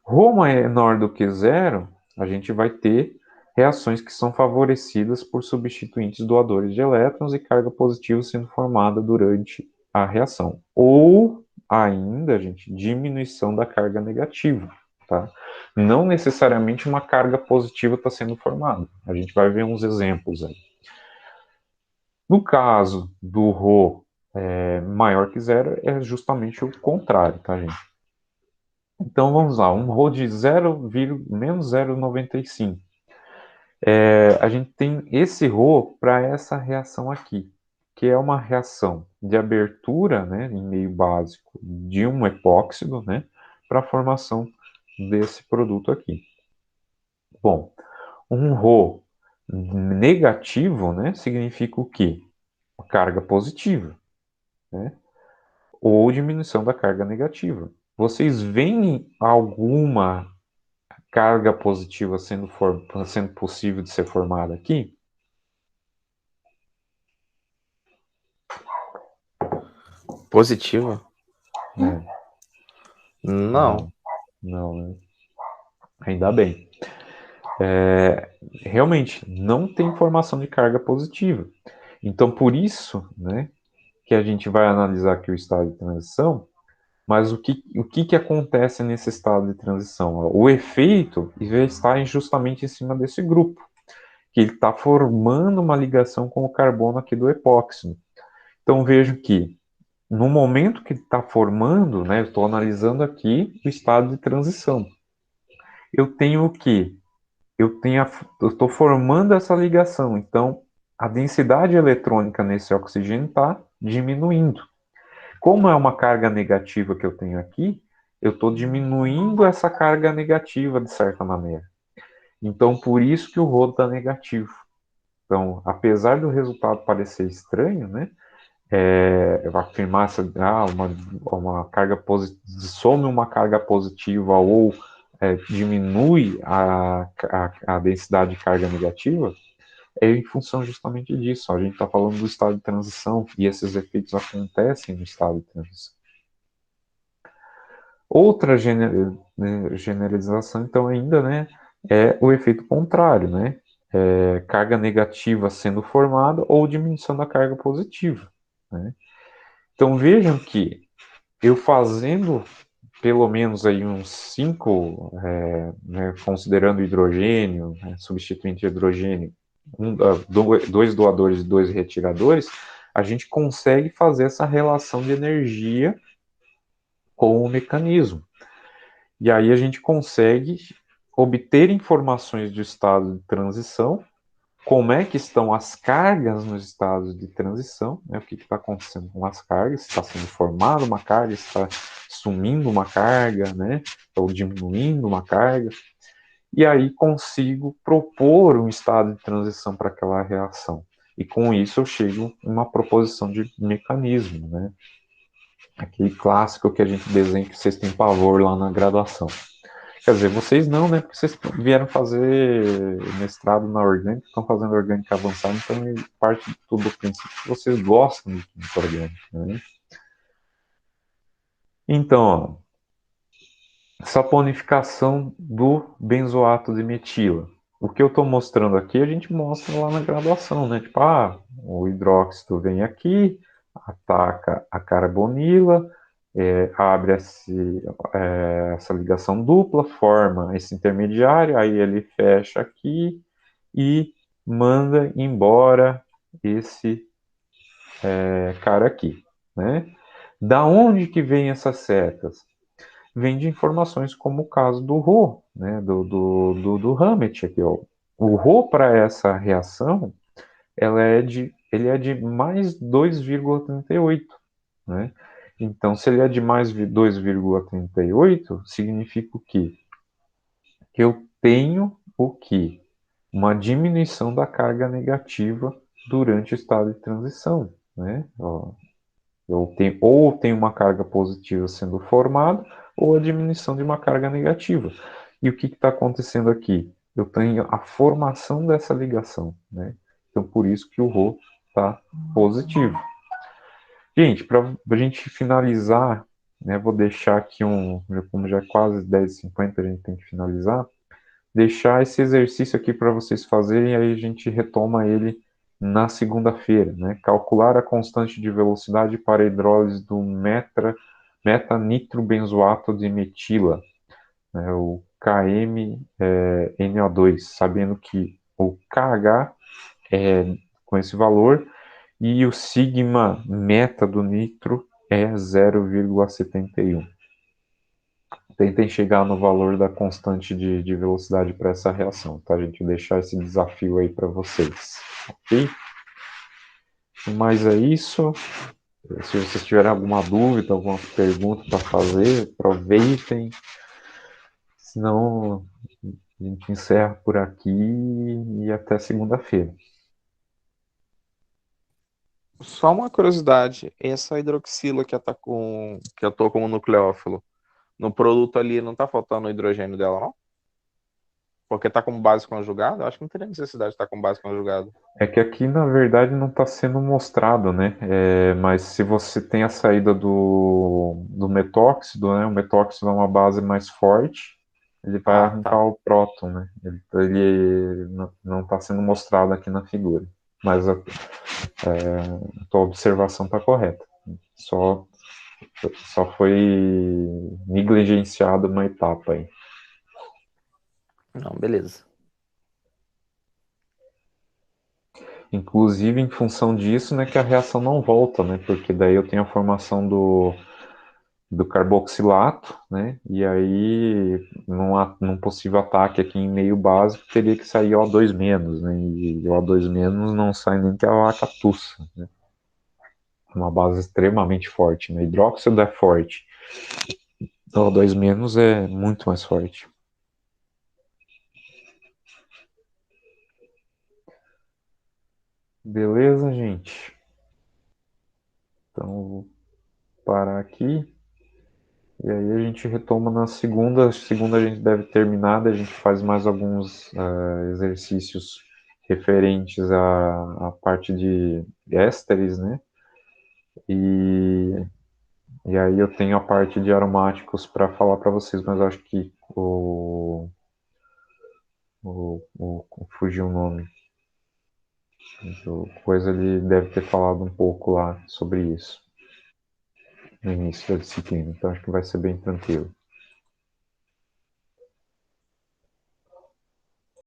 Rho menor do que zero, a gente vai ter reações que são favorecidas por substituintes doadores de elétrons e carga positiva sendo formada durante a reação. Ou ainda, gente, diminuição da carga negativa, tá? Não necessariamente uma carga positiva está sendo formada. A gente vai ver uns exemplos aí. No caso do Rho maior que zero, é justamente o contrário, tá, gente? Então vamos lá, um Rho de menos 0,95. A gente tem esse Rho para essa reação aqui, que é uma reação de abertura, né, em meio básico de um epóxido, né, para a formação desse produto aqui. Bom, um Rho negativo, né, significa o quê? Uma carga positiva, né, ou diminuição da carga negativa. Vocês veem alguma carga positiva sendo possível de ser formada aqui? Positiva? É, Não. não, né? Ainda bem. Realmente, não tem formação de carga positiva. Então, por isso, né, que a gente vai analisar aqui o estado de transição, mas o que acontece nesse estado de transição? O efeito está justamente em cima desse grupo, que ele está formando uma ligação com o carbono aqui do epóxido. Então, vejo que no momento que está formando, né, eu estou analisando aqui o estado de transição. Eu tenho o quê? Eu estou formando essa ligação, então a densidade eletrônica nesse oxigênio está diminuindo. Como é uma carga negativa que eu tenho aqui, eu estou diminuindo essa carga negativa de certa maneira. Então, por isso que o rodo está negativo. Então, apesar do resultado parecer estranho, né, afirmar uma carga positiva, some uma carga positiva ou diminui a densidade de carga negativa, é em função justamente disso. A gente está falando do estado de transição e esses efeitos acontecem no estado de transição. Outra generalização, então, ainda, né, é o efeito contrário, né? Carga negativa sendo formada ou diminuição da carga positiva, né? Então vejam que eu fazendo pelo menos aí uns 5, né, considerando hidrogênio, né, substituinte de hidrogênio, dois doadores e 2 retiradores, a gente consegue fazer essa relação de energia com o mecanismo. E aí a gente consegue obter informações do estado de transição, como é que estão as cargas nos estados de transição, né? O que está acontecendo com as cargas, se está sendo formada uma carga, se está sumindo uma carga, né? Ou diminuindo uma carga. e aí consigo propor um estado de transição para aquela reação. E com isso eu chego a uma proposição de mecanismo, né? Aquele clássico que a gente desenha que vocês têm pavor lá na graduação. Quer dizer, vocês não, né? Porque vocês vieram fazer mestrado na orgânica, estão fazendo orgânica avançada, então parte de tudo do princípio que vocês gostam de química orgânica, né? Então, ó, saponificação do benzoato de metila. O que eu estou mostrando aqui, a gente mostra lá na graduação, né? Tipo, o hidróxido vem aqui, ataca a carbonila, abre essa ligação dupla, forma esse intermediário, aí ele fecha aqui e manda embora esse cara aqui, né? Da onde que vem essas setas? Vem de informações como o caso do Rho, né? do Hammett aqui, ó. O Rho para essa reação, ele é de mais 2,38, né? Então, se ele é de mais 2,38, significa o quê? Que eu tenho o quê? Uma diminuição da carga negativa durante o estado de transição, né? Ó, ou tenho uma carga positiva sendo formada, ou a diminuição de uma carga negativa. E o que está acontecendo aqui? Eu tenho a formação dessa ligação, né? Então, por isso que o Rho está positivo. Gente, para a gente finalizar, né, vou deixar aqui como já é quase 10h50, a gente tem que finalizar, deixar esse exercício aqui para vocês fazerem, e aí a gente retoma ele na segunda-feira, né? Calcular a constante de velocidade para a hidrólise do metanitrobenzoato de metila, né, o KMNO2, sabendo que o KH é com esse valor e o sigma meta do nitro é 0,71. Tentem chegar no valor da constante de velocidade para essa reação, tá, gente? Vou deixar esse desafio aí para vocês, ok? Mas é isso. Se vocês tiverem alguma dúvida, alguma pergunta para fazer, aproveitem. Senão, a gente encerra por aqui e até segunda-feira. Só uma curiosidade, essa hidroxila que atua como nucleófilo, no produto ali não tá faltando o hidrogênio dela, não? Porque tá como base conjugada? Eu acho que não teria necessidade de estar com base conjugada. É que aqui, na verdade, não está sendo mostrado, né? Mas se você tem a saída do metóxido, né? O metóxido é uma base mais forte, ele vai Ah, arrancar tá. o próton, né? Ele não está sendo mostrado aqui na figura. Mas a tua observação está correta. Só, só foi negligenciada uma etapa aí. Não, beleza. Inclusive, em função disso, né, que a reação não volta, né? Porque daí eu tenho a formação do carboxilato, né? E aí, num possível ataque aqui em meio básico, teria que sair O2 menos, né? E O2 menos não sai nem que a vaca tussa, né? Uma base extremamente forte, né? Hidróxido é forte, O2 menos é muito mais forte. Beleza, gente? Então, vou parar aqui. E aí a gente retoma na segunda. Segunda a gente deve terminar, daí a gente faz mais alguns exercícios referentes à parte de ésteres, né? E, e aí eu tenho a parte de aromáticos para falar para vocês, mas eu acho que fugiu o nome. O coisa ele deve ter falado um pouco lá sobre isso no início da disciplina, então acho que vai ser bem tranquilo.